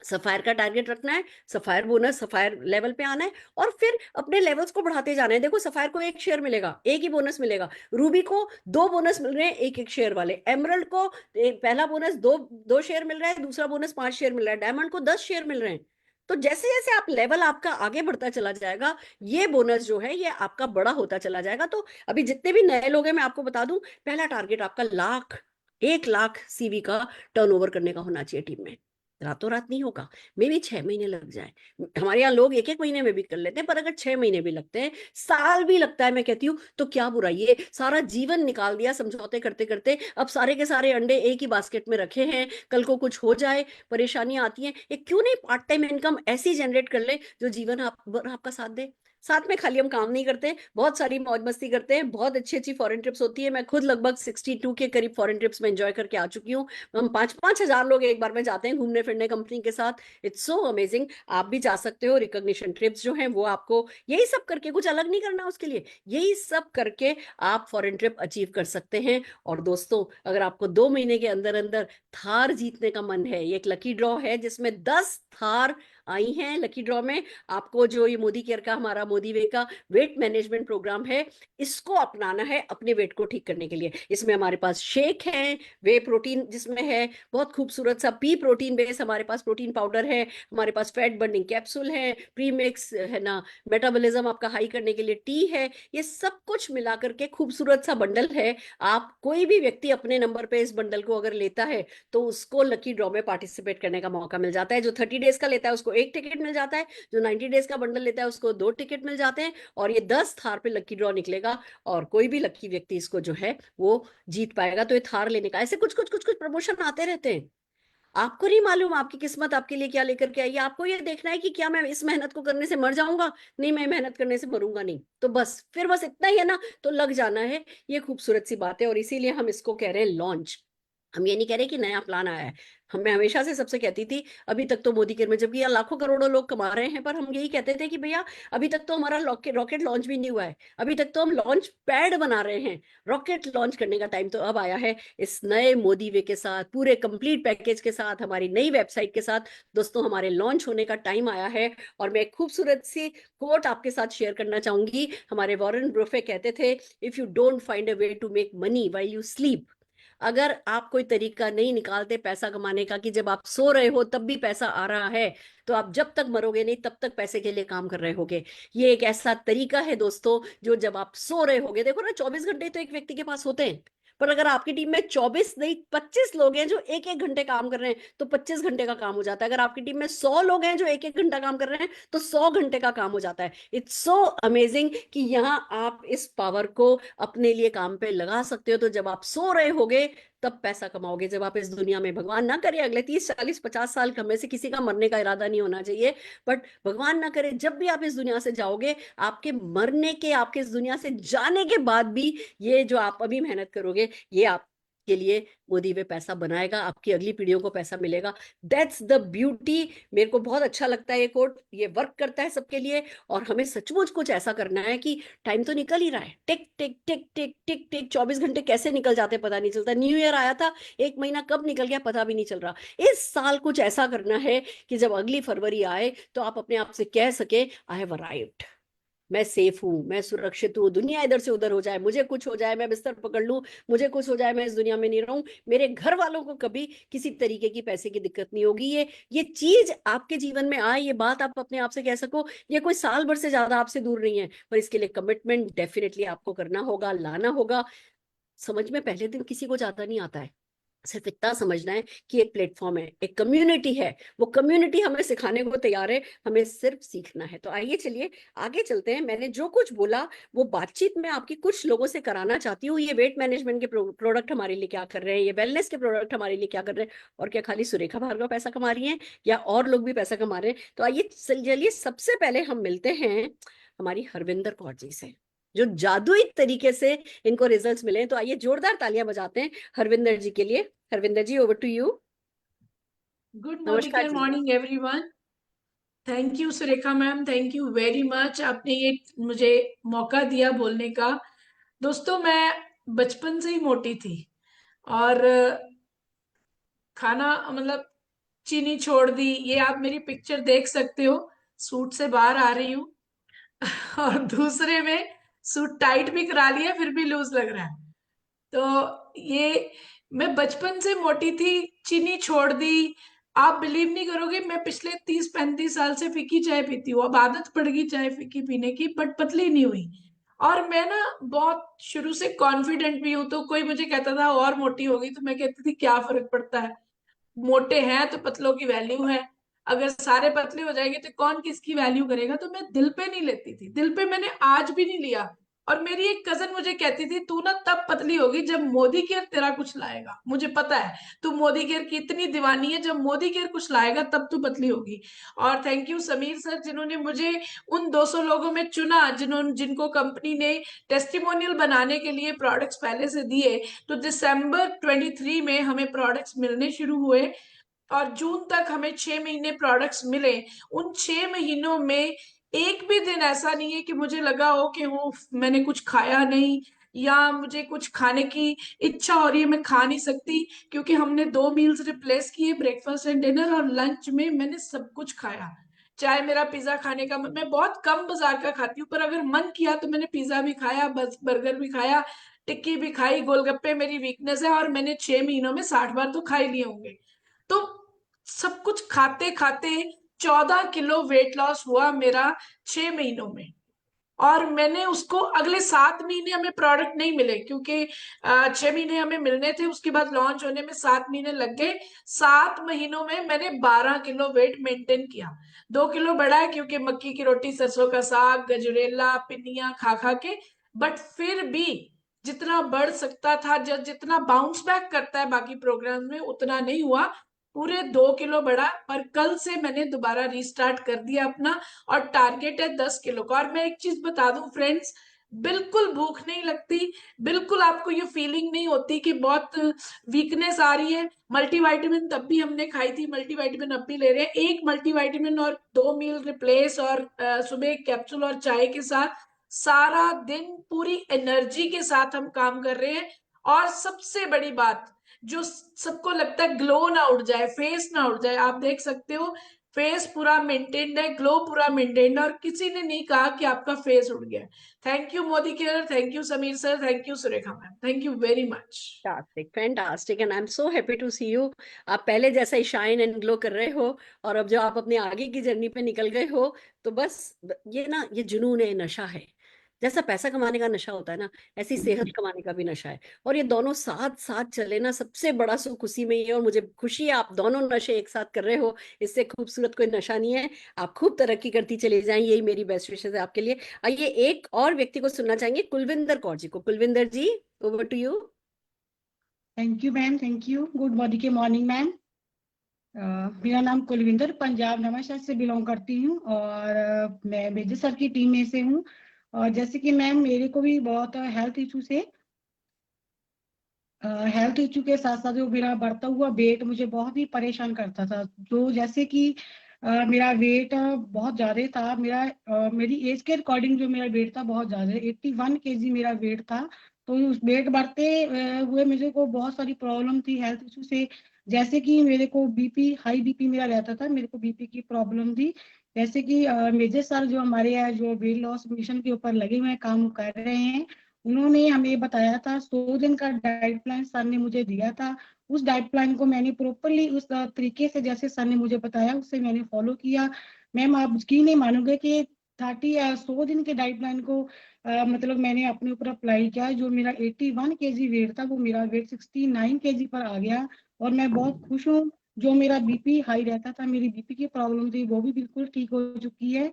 सफायर का टारगेट रखना है, सफायर बोनस, सफायर लेवल पे आना है, और फिर अपने लेवल्स को बढ़ाते जाना है। देखो सफायर को 1 शेयर मिलेगा, एक ही बोनस मिलेगा। रूबी को 2 बोनस मिल रहे हैं, एक एक शेयर वाले। एमरल्ड को पहला बोनस 2 शेयर मिल रहा है, दूसरा बोनस 5 शेयर मिल रहा है। डायमंड को 10 शेयर मिल रहे हैं। तो जैसे जैसे आप लेवल आपका आगे बढ़ता चला जाएगा, ये बोनस जो है ये आपका बड़ा होता चला जाएगा। तो अभी जितने भी नए लोग हैं, मैं आपको बता दूं, पहला टारगेट आपका 1 लाख सीवी का टर्नओवर करने का होना चाहिए टीम में। रातों रात नहीं होगा, मे भी 6 महीने लग जाए। हमारे यहाँ लोग 1-1 महीने में भी कर लेते हैं, पर अगर 6 महीने भी लगते हैं, साल भी लगता है, मैं कहती हूँ तो क्या बुरा। ये सारा जीवन निकाल दिया समझौते करते करते, अब सारे के सारे अंडे एक ही बास्केट में रखे हैं। कल को कुछ हो जाए, परेशानियां आती हैं, ये क्यों नहीं पार्ट टाइम इनकम ऐसी जनरेट कर ले जो जीवन आपका साथ दे। साथ में खाली हम काम नहीं करते, बहुत सारी मौज मस्ती करते हैं, बहुत अच्छी अच्छी फॉरेन ट्रिप्स होती है। मैं खुद लगभग 62 के करीब फॉरेन ट्रिप्स में एंजॉय करके आ चुकी हूँ। हम 5-5 हजार लोग एक बार में जाते हैं घूमने फिरने कंपनी के साथ। It's so amazing. आप भी जा सकते हो। रिकॉग्निशन ट्रिप्स जो हैं वो आपको यही सब करके, कुछ अलग नहीं करना उसके लिए, यही सब करके आप फॉरेन ट्रिप अचीव कर सकते हैं। और दोस्तों, अगर आपको 2 महीने के अंदर अंदर थार जीतने का मन है, ये एक लकी ड्रॉ है जिसमें 10 थार आई हैं लकी ड्रॉ में। आपको जो ये मोदी केयर का, हमारा मोदी वे का वेट मैनेजमेंट प्रोग्राम है, इसको अपनाना है अपने वेट को ठीक करने के लिए। इसमें हमारे पास शेक है, वे प्रोटीन जिसमें है, बहुत खूबसूरत सा पी प्रोटीन बेस, हमारे पास प्रोटीन पाउडर है, हमारे पास फैट बर्निंग कैप्सूल है, प्री मिक्स है ना, मेटाबॉलिज्म आपका हाई करने के लिए टी है। ये सब कुछ मिला करके खूबसूरत सा बंडल है। आप कोई भी व्यक्ति अपने नंबर पे इस बंडल को अगर लेता है तो उसको लकी ड्रॉ में पार्टिसिपेट करने का मौका मिल जाता है। जो 30 डेज का लेता है उसको 1 टिकट मिल जाता है, जो 90 डेज का बंडल लेता है उसको 2 टिकट मिल जाते हैं। और ये 10 थार पे लकी ड्रॉ निकलेगा, और कोई भी लकी व्यक्ति इसको जो है वो जीत पाएगा। तो ये थार लेने का, ऐसे कुछ कुछ कुछ कुछ प्रमोशन आते रहते हैं। आपको नहीं मालूम आपकी किस्मत आपके लिए क्या लेकर के आई है। आपको ये देखना है कि क्या मैं इस मेहनत को करने से मर जाऊंगा। नहीं, मैं मेहनत करने से मरूंगा नहीं। तो बस फिर बस इतना ही है ना, तो लग जाना है। ये खूबसूरत सी बात है, और इसीलिए हम इसको कह रहे हैं लॉन्च। हम ये नहीं कह रहे कि नया प्लान आया है। मैं हमेशा से सबसे कहती थी, अभी तक तो मोदी केयर में जबकि यहाँ लाखों करोड़ों लोग कमा रहे हैं, पर हम यही कहते थे कि भैया अभी तक तो हमारा रॉकेट लॉन्च भी नहीं हुआ है, अभी तक तो हम लॉन्च पैड बना रहे हैं। रॉकेट लॉन्च करने का टाइम तो अब आया है, इस नए मोदी वे के साथ, पूरे कंप्लीट पैकेज के साथ, हमारी नई वेबसाइट के साथ। दोस्तों, हमारे लॉन्च होने का टाइम आया है। और मैं एक खूबसूरत सी कोट आपके साथ शेयर करना चाहूंगी। हमारे वॉरेन ब्रोफे कहते थे, if you don't find a way to make money while you sleep, अगर आप कोई तरीका नहीं निकालते पैसा कमाने का कि जब आप सो रहे हो तब भी पैसा आ रहा है, तो आप जब तक मरोगे नहीं तब तक पैसे के लिए काम कर रहे होगे। ये एक ऐसा तरीका है दोस्तों, जो जब आप सो रहे होगे, देखो ना 24 घंटे तो एक व्यक्ति के पास होते हैं, पर अगर आपकी टीम में 24 नहीं 25 लोग हैं जो 1-1 घंटे काम कर रहे हैं, तो 25 घंटे का काम हो जाता है। अगर आपकी टीम में 100 लोग हैं जो 1-1 घंटा काम कर रहे हैं, तो 100 घंटे का काम हो जाता है। इट्स सो अमेजिंग कि यहाँ आप इस पावर को अपने लिए काम पे लगा सकते हो। तो जब आप सो रहे होगे तब पैसा कमाओगे। जब आप इस दुनिया में, भगवान ना करे अगले 30-40-50 साल में से किसी का मरने का इरादा नहीं होना चाहिए, बट भगवान ना करे जब भी आप इस दुनिया से जाओगे, आपके मरने के, आपके इस दुनिया से जाने के बाद भी ये जो आप अभी मेहनत करोगे, ये आप के लिए मोदी वे पैसा बनाएगा, आपकी अगली पीढ़ियों को पैसा मिलेगा। That's the beauty. मेरे को बहुत अच्छा लगता है ये कोट, ये वर्क करता है सबके लिए। और हमें सचमुच कुछ ऐसा करना है कि टाइम तो निकल ही रहा है, टिक टिक टिक टिक टिक टिक, 24 घंटे कैसे निकल जाते पता नहीं चलता। न्यू ईयर आया था, 1 महीना कब निकल गया पता भी नहीं चल रहा। इस साल कुछ ऐसा करना है कि जब अगली फरवरी आए तो आप अपने आप से कह सके, आई हैव अराइव्ड, मैं सेफ हूं, मैं सुरक्षित हूँ। दुनिया इधर से उधर हो जाए, मुझे कुछ हो जाए, मैं बिस्तर पकड़ लूं, मुझे कुछ हो जाए, मैं इस दुनिया में नहीं रहूं, मेरे घर वालों को कभी किसी तरीके की पैसे की दिक्कत नहीं होगी। ये चीज आपके जीवन में आए, ये बात आप अपने आप से कह सको, ये कोई साल भर से ज्यादा आपसे दूर नहीं है, पर इसके लिए कमिटमेंट डेफिनेटली आपको करना होगा, लाना होगा। समझ में पहले दिन किसी को ज्यादा नहीं आता है, सिर्फ इतना समझना है कि एक प्लेटफॉर्म है, एक कम्युनिटी है, वो कम्युनिटी हमें सिखाने को तैयार है, हमें सिर्फ सीखना है। तो आइए चलिए आगे चलते हैं। मैंने जो कुछ बोला वो बातचीत में आपकी कुछ लोगों से कराना चाहती हूँ। ये वेट मैनेजमेंट के प्रोडक्ट हमारे लिए क्या कर रहे हैं, ये वेलनेस के प्रोडक्ट हमारे लिए क्या कर रहे हैं, और क्या खाली सुरेखा भार्गव पैसा कमा रही है या और लोग भी पैसा कमा रहे हैं। तो आइए चलिए सबसे पहले हम मिलते हैं हमारी हरविंदर कौर जी से, जो जादुई तरीके से इनको रिजल्ट्स मिले हैं। तो आइए जोरदार तालियां बजाते हैं हरविंदर जी के लिए। Harvinder ji, over to you. Good नमस्कार Modi ji. Morning everyone. Thank you Surekha ma'am, thank you very much, आपने ये मुझे मौका दिया बोलने का। दोस्तों, मैं बचपन से ही मोटी थी, और खाना मतलब चीनी छोड़ दी, ये आप मेरी पिक्चर देख सकते हो, सूट से बाहर आ रही हूँ। और दूसरे में सूट टाइट भी करा लिया फिर भी लूज लग रहा है। तो ये मैं बचपन से मोटी थी, चीनी छोड़ दी। आप बिलीव नहीं करोगे, मैं पिछले 30-35 साल से फीकी चाय पीती हूँ। अब आदत पड़ गई चाय फीकी पीने की, बट पतली नहीं हुई। और मैं ना बहुत शुरू से कॉन्फिडेंट भी हूँ, तो कोई मुझे कहता था और मोटी होगी, तो मैं कहती थी क्या फर्क पड़ता है, मोटे हैं तो पतलों की वैल्यू है, अगर सारे पतले हो जाएंगे तो कौन किसकी वैल्यू करेगा। तो मैं दिल पे नहीं लेती थी, दिल पे मैंने आज भी नहीं लिया। और मेरी एक कजन मुझे कहती थी तू ना तब पतली होगी जब मोदी केयर तेरा कुछ लाएगा, मुझे पता है तू मोदी केयर की इतनी दीवानी है, जब मोदी केयर कुछ लाएगा तब तू पतली होगी। और थैंक यू समीर सर, जिन्होंने मुझे उन 200 लोगों में चुना जिनको कंपनी ने टेस्टिमोनियल बनाने के लिए प्रोडक्ट्स पहले से दिए। तो दिसंबर 23 में हमें प्रोडक्ट्स मिलने शुरू हुए और जून तक हमें 6 महीने प्रोडक्ट्स मिले। उन 6 महीनों में एक भी दिन ऐसा नहीं है कि मुझे लगा हो कि वो मैंने कुछ खाया नहीं, या मुझे कुछ खाने की इच्छा हो रही है मैं खा नहीं सकती, क्योंकि हमने 2 मील्स रिप्लेस किए, ब्रेकफास्ट एंड डिनर, और लंच में मैंने सब कुछ खाया। चाहे मेरा पिज्जा खाने का मैं बहुत कम बाजार का खाती हूँ, पर अगर मन किया तो मैंने पिज्जा भी खाया, बस बर्गर भी खाया, टिक्की भी खाई, गोलगप्पे मेरी वीकनेस है, और मैंने 6 महीनों में 60 बार तो खा ही लिए होंगे। तो सब कुछ खाते खाते 14 किलो वेट लॉस हुआ मेरा 6 महीनों में। और मैंने उसको अगले 7 महीने हमें प्रोडक्ट नहीं मिले, क्योंकि 6 महीने हमें मिलने थे, उसके बाद लॉन्च होने में 7 महीने लग गए। 7 महीनों में मैंने 12 किलो वेट मेंटेन किया। 2 किलो बढ़ा है क्योंकि मक्की की रोटी, सरसों का साग, गजरेला, पिन्नियां खा खा के, बट फिर भी जितना बढ़ सकता था, जितना बाउंस बैक करता है बाकी प्रोग्राम में, उतना नहीं हुआ। पूरे 2 किलो बढ़ा, पर कल से मैंने दोबारा रीस्टार्ट कर दिया अपना, और टारगेट है 10 किलो का। और मैं एक चीज बता दूं फ्रेंड्स, बिल्कुल भूख नहीं लगती, बिल्कुल आपको ये फीलिंग नहीं होती कि बहुत वीकनेस आ रही है। मल्टीविटामिन तब भी हमने खाई थी, मल्टीविटामिन अब भी ले रहे हैं, एक मल्टीविटामिन और 2 मील रिप्लेस, और सुबह एक कैप्सूल और चाय के साथ सारा दिन पूरी एनर्जी के साथ हम काम कर रहे हैं। और सबसे बड़ी बात, जो सबको लगता है ग्लो ना उड़ जाए, फेस ना उड़ जाए, आप देख सकते हो फेस पूरा मेंटेन्ड है, ग्लो पूरा मेंटेन्ड, और किसी ने नहीं कहा कि आपका फेस उड़ गया। Thank you Modi care, thank you Sameer sir, thank you Surekha ma'am, thank you very much. Fantastic, fantastic, and I am so happy to see you. आप पहले जैसा ही शाइन एंड ग्लो कर रहे हो, और अब जो आप अपने आगे की जर्नी पे निकल गए हो, तो बस ये ना, ये जुनून है, नशा है। जैसा पैसा कमाने का नशा होता है ना, ऐसी सेहत कमाने का भी नशा है। और ये दोनों साथ साथ चले ना, सबसे बड़ा सुख उसी में ही है। और मुझे खुशी है आप दोनों नशे एक साथ कर रहे हो, इससे खूबसूरत कोई नशा नहीं है। आप खूब तरक्की करती चली जाएं, यही मेरी बेस्ट विशेष है आपके लिए। आइए एक और व्यक्ति को सुनना चाहेंगे, कुलविंदर कौर जी को। Kulwinder ji, over to you. Thank you ma'am, thank you. Good morning के मॉर्निंग मैम। मेरा नाम कुलविंदर, पंजाब नवांशहर से बिलोंग करती हूँ, और मैं मेजर सर की टीम में से हूँ। और जैसे कि मैम, मेरे को भी बहुत हेल्थ इशू के साथ साथ जो मेरा बढ़ता हुआ वेट मुझे बहुत ही परेशान करता था। जो जैसे कि मेरा वेट बहुत ज्यादा था, मेरी एज के अकॉर्डिंग जो मेरा वेट था बहुत ज्यादा, 81 kg मेरा वेट था। तो उस वेट बढ़ते हुए मुझे को बहुत सारी प्रॉब्लम थी हेल्थ इशू से। जैसे कि मेरे को बीपी, हाई बीपी मेरा रहता था, मेरे को बीपी की प्रॉब्लम थी। जैसे कि मेजर सर जो हमारे हैं, जो वेट लॉस मिशन के ऊपर लगे हुए हैं, काम कर रहे हैं, उन्होंने हमें बताया था, 100 दिन का डाइट प्लान सर ने मुझे दिया था। उस डाइट प्लान को मैंने प्रॉपरली उस तरीके से, जैसे सर ने मुझे बताया, उससे मैंने फॉलो किया। मैम आप यकीन नहीं मानोगे कि 100 दिन के डाइट प्लान को मतलब मैंने अपने ऊपर अप्लाई किया। जो मेरा 81 kg वेट था, वो मेरा वेट 69 kg पर आ गया। और मैं बहुत खुश हूँ। जो मेरा बीपी हाई रहता था, मेरी बीपी की प्रॉब्लम थी, वो भी बिल्कुल ठीक हो चुकी है।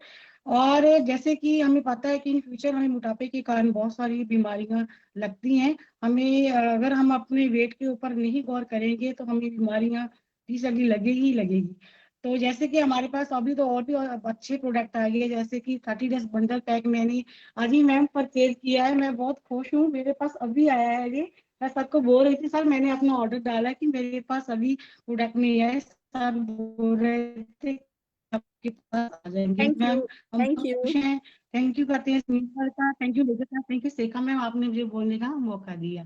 और जैसे कि हमें पता है कि इन फ्यूचर हमें मोटापे के कारण बहुत सारी बीमारियां लगती हैं। हमें अगर हम अपने वेट के ऊपर नहीं गौर करेंगे तो हमें बीमारियां सगी लगेगी ही लगेगी। तो जैसे कि हमारे पास अभी तो और भी अच्छे प्रोडक्ट आ गए, जैसे कि 30 डेज बंडल पैक मैंने आज ही मैम परचेज किया है। मैं बहुत खुश हूँ, मेरे पास अभी आया है ये। मैं सबको बोल रही थी सर, मैंने अपना ऑर्डर डाला कि मेरे पास अभी प्रोडक्ट नहीं है। सर बोल रहे थे आपके पास आ जाएंगे। थैंक मैम यू, हम थैंक बहुत यू। खुश हैं। थैंक यू करते हैं सुनील सर का, थैंक यू लेजर का, थैंक यू शेखा मैम, आपने मुझे बोलने का मौका दिया।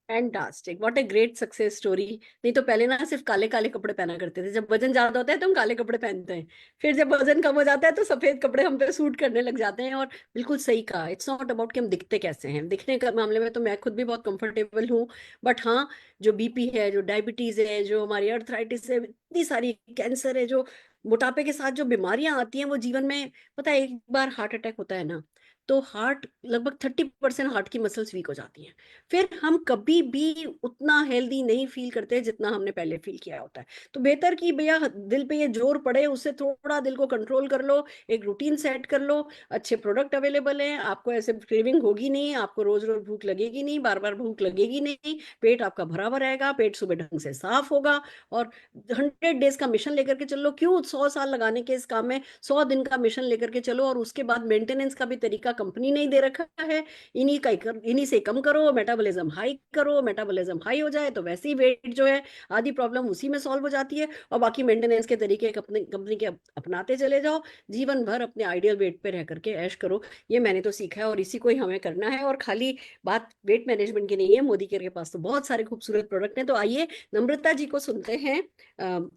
Fantastic, what a great success story. नहीं तो पहले ना सिर्फ काले काले कपड़े पहना करते थे, जब वजन ज्यादा होता है तो हम काले कपड़े पहनते हैं, फिर जब वजन कम हो जाता है तो सफेद कपड़े हम पे सूट करने लग जाते हैं। और बिल्कुल सही कहा, इट्स नॉट अबाउट कि हम दिखते कैसे हैं, दिखने के मामले में तो मैं खुद भी बहुत कंफर्टेबल हूँ, बट हाँ, जो बीपी है, जो डायबिटीज है, जो हमारी अर्थराइटिस है, इतनी सारी कैंसर है, जो मोटापे के साथ जो बीमारियां आती हैं वो जीवन में, पता है एक बार हार्ट अटैक होता है ना, तो हार्ट लगभग 30% हार्ट की मसल्स वीक हो जाती हैं, फिर हम कभी भी उतना हेल्दी नहीं फील करते जितना हमने पहले फील किया होता है। तो बेहतर कि भैया दिल पे ये जोर पड़े, उससे थोड़ा दिल को कंट्रोल कर लो, एक रूटीन सेट कर लो, अच्छे प्रोडक्ट अवेलेबल हैं, आपको ऐसे क्रेविंग होगी नहीं, आपको रोज रोज भूख लगेगी नहीं, बार बार भूख लगेगी नहीं, पेट आपका भरा हुआ रहेगा, पेट सुबह ढंग से साफ होगा। और 100 डेज का मिशन लेकर के चलो, क्यों 100 साल लगाने के इस काम में, 100 दिन का मिशन लेकर के चलो, और उसके बाद मेंटेनेंस का भी तरीका कंपनी नहीं दे रखा है, इन्हीं से कम करो, मेटाबॉलिज्म हाई करो, मेटाबॉलिज्म हाई हो जाए तो वैसे ही वेट जो है, आधी प्रॉब्लम उसी में सॉल्व हो जाती है, और बाकी मेंटेनेंस के तरीके कंपनी के अपनाते चले जाओ, जीवन भर अपने आइडियल वेट पे रह करके ऐश करो। ये मैंने तो सीखा है और इसी को ही हमें करना है। और खाली बात वेट मैनेजमेंट की नहीं है, मोदी केयर के पास तो बहुत सारे खूबसूरत प्रोडक्ट हैं। तो आइए नम्रता जी को सुनते हैं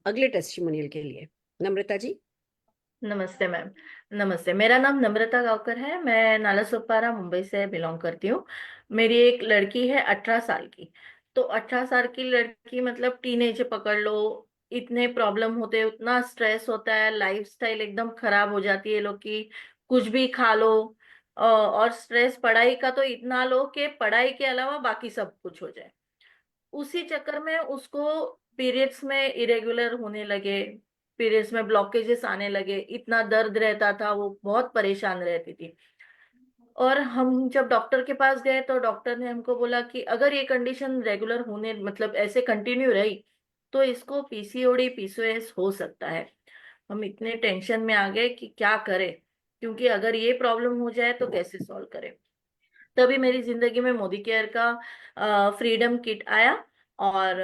अगले टेस्टिमोनियल के लिए। नम्रता जी। नमस्ते मैम। नमस्ते, मेरा नाम नम्रता गांवकर है। मैं नालासोपारा मुंबई से बिलोंग करती हूँ। मेरी एक लड़की है 18 साल की। तो 18 साल की लड़की मतलब टीनेज पकड़ लो। इतने प्रॉब्लम होते हैं, उतना स्ट्रेस होता है, लाइफस्टाइल एकदम खराब हो जाती है लोग की। कुछ भी खा लो। और स्ट्रेस पढ़ाई का तो इतना लो कि पढ़ाई के अलावा बाकी सब कुछ हो जाए। उसी चक्कर में उसको पीरियड्स में इरेगुलर होने लगे, पीरियड्स में ब्लॉकेजेस आने लगे, इतना दर्द रहता था, वो बहुत परेशान रहती थी। और हम जब डॉक्टर के पास गए तो डॉक्टर ने हमको बोला कि अगर ये कंडीशन रेगुलर होने मतलब ऐसे कंटिन्यू रही तो इसको पीसीओडी पीसीओएस हो सकता है। हम इतने टेंशन में आ गए कि क्या करें, क्योंकि अगर ये प्रॉब्लम हो जाए तो कैसे सॉल्व करें। तभी मेरी जिंदगी में मोदी केयर का फ्रीडम किट आया और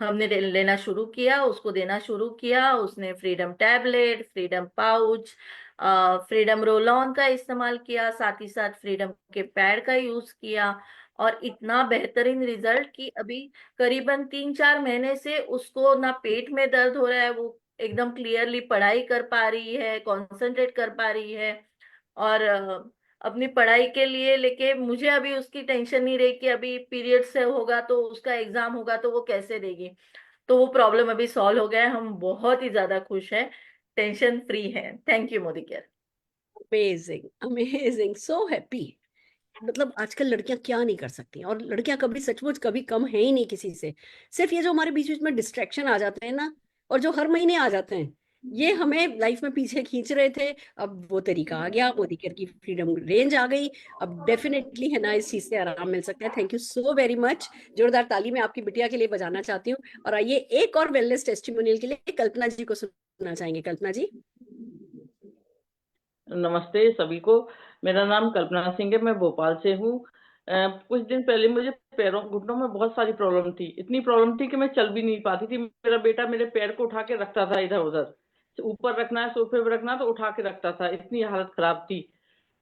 हमने लेना शुरू किया, उसको देना शुरू किया। उसने freedom tablet, freedom pouch, freedom roll on का इस्तेमाल किया, साथ ही साथ फ्रीडम के पैड का यूज किया। और इतना बेहतरीन रिजल्ट कि अभी करीबन 3-4 महीने से उसको ना पेट में दर्द हो रहा है, वो एकदम क्लियरली पढ़ाई कर पा रही है, कंसंट्रेट कर पा रही है। और अपनी पढ़ाई के लिए लेके मुझे अभी उसकी टेंशन नहीं रही कि अभी पीरियड से होगा तो उसका एग्जाम होगा तो वो कैसे देगी। तो वो प्रॉब्लम अभी सॉल्व हो गया है, हम बहुत ही ज्यादा खुश हैं, टेंशन फ्री हैं। Thank you Modi care. Amazing, amazing, so happy. मतलब आजकल लड़कियां क्या नहीं कर सकती, और लड़कियां कभी सचमुच कभी कम है ही नहीं किसी से। सिर्फ ये जो हमारे बीच बीच में डिस्ट्रैक्शन आ जाते हैं ना, और जो हर महीने आ जाते हैं, ये हमें लाइफ में पीछे खींच रहे थे। अब वो तरीका आ गया, मोदी केयर की फ्रीडम रेंज आ गई, अब डेफिनेटली है ना इस चीज से आराम मिल सकता है। Thank you so very much. जोरदार ताली मैं आपकी बिटिया के लिए बजाना चाहती हूँ। और आइए एक और वेलनेस टेस्टिमोनियल के लिए कल्पना जी को सुनना चाहेंगे। कल्पना जी। नमस्ते सभी को। मेरा नाम कल्पना सिंह है, मैं भोपाल से हूँ। कुछ दिन पहले मुझे पैरों घुटनों में बहुत सारी प्रॉब्लम थी, इतनी प्रॉब्लम थी कि मैं चल भी नहीं पाती थी। मेरा बेटा मेरे पैर को उठा के रखता था, इधर उधर ऊपर रखना है, सोफे पे रखना तो उठा के रखता था, इतनी हालत खराब थी।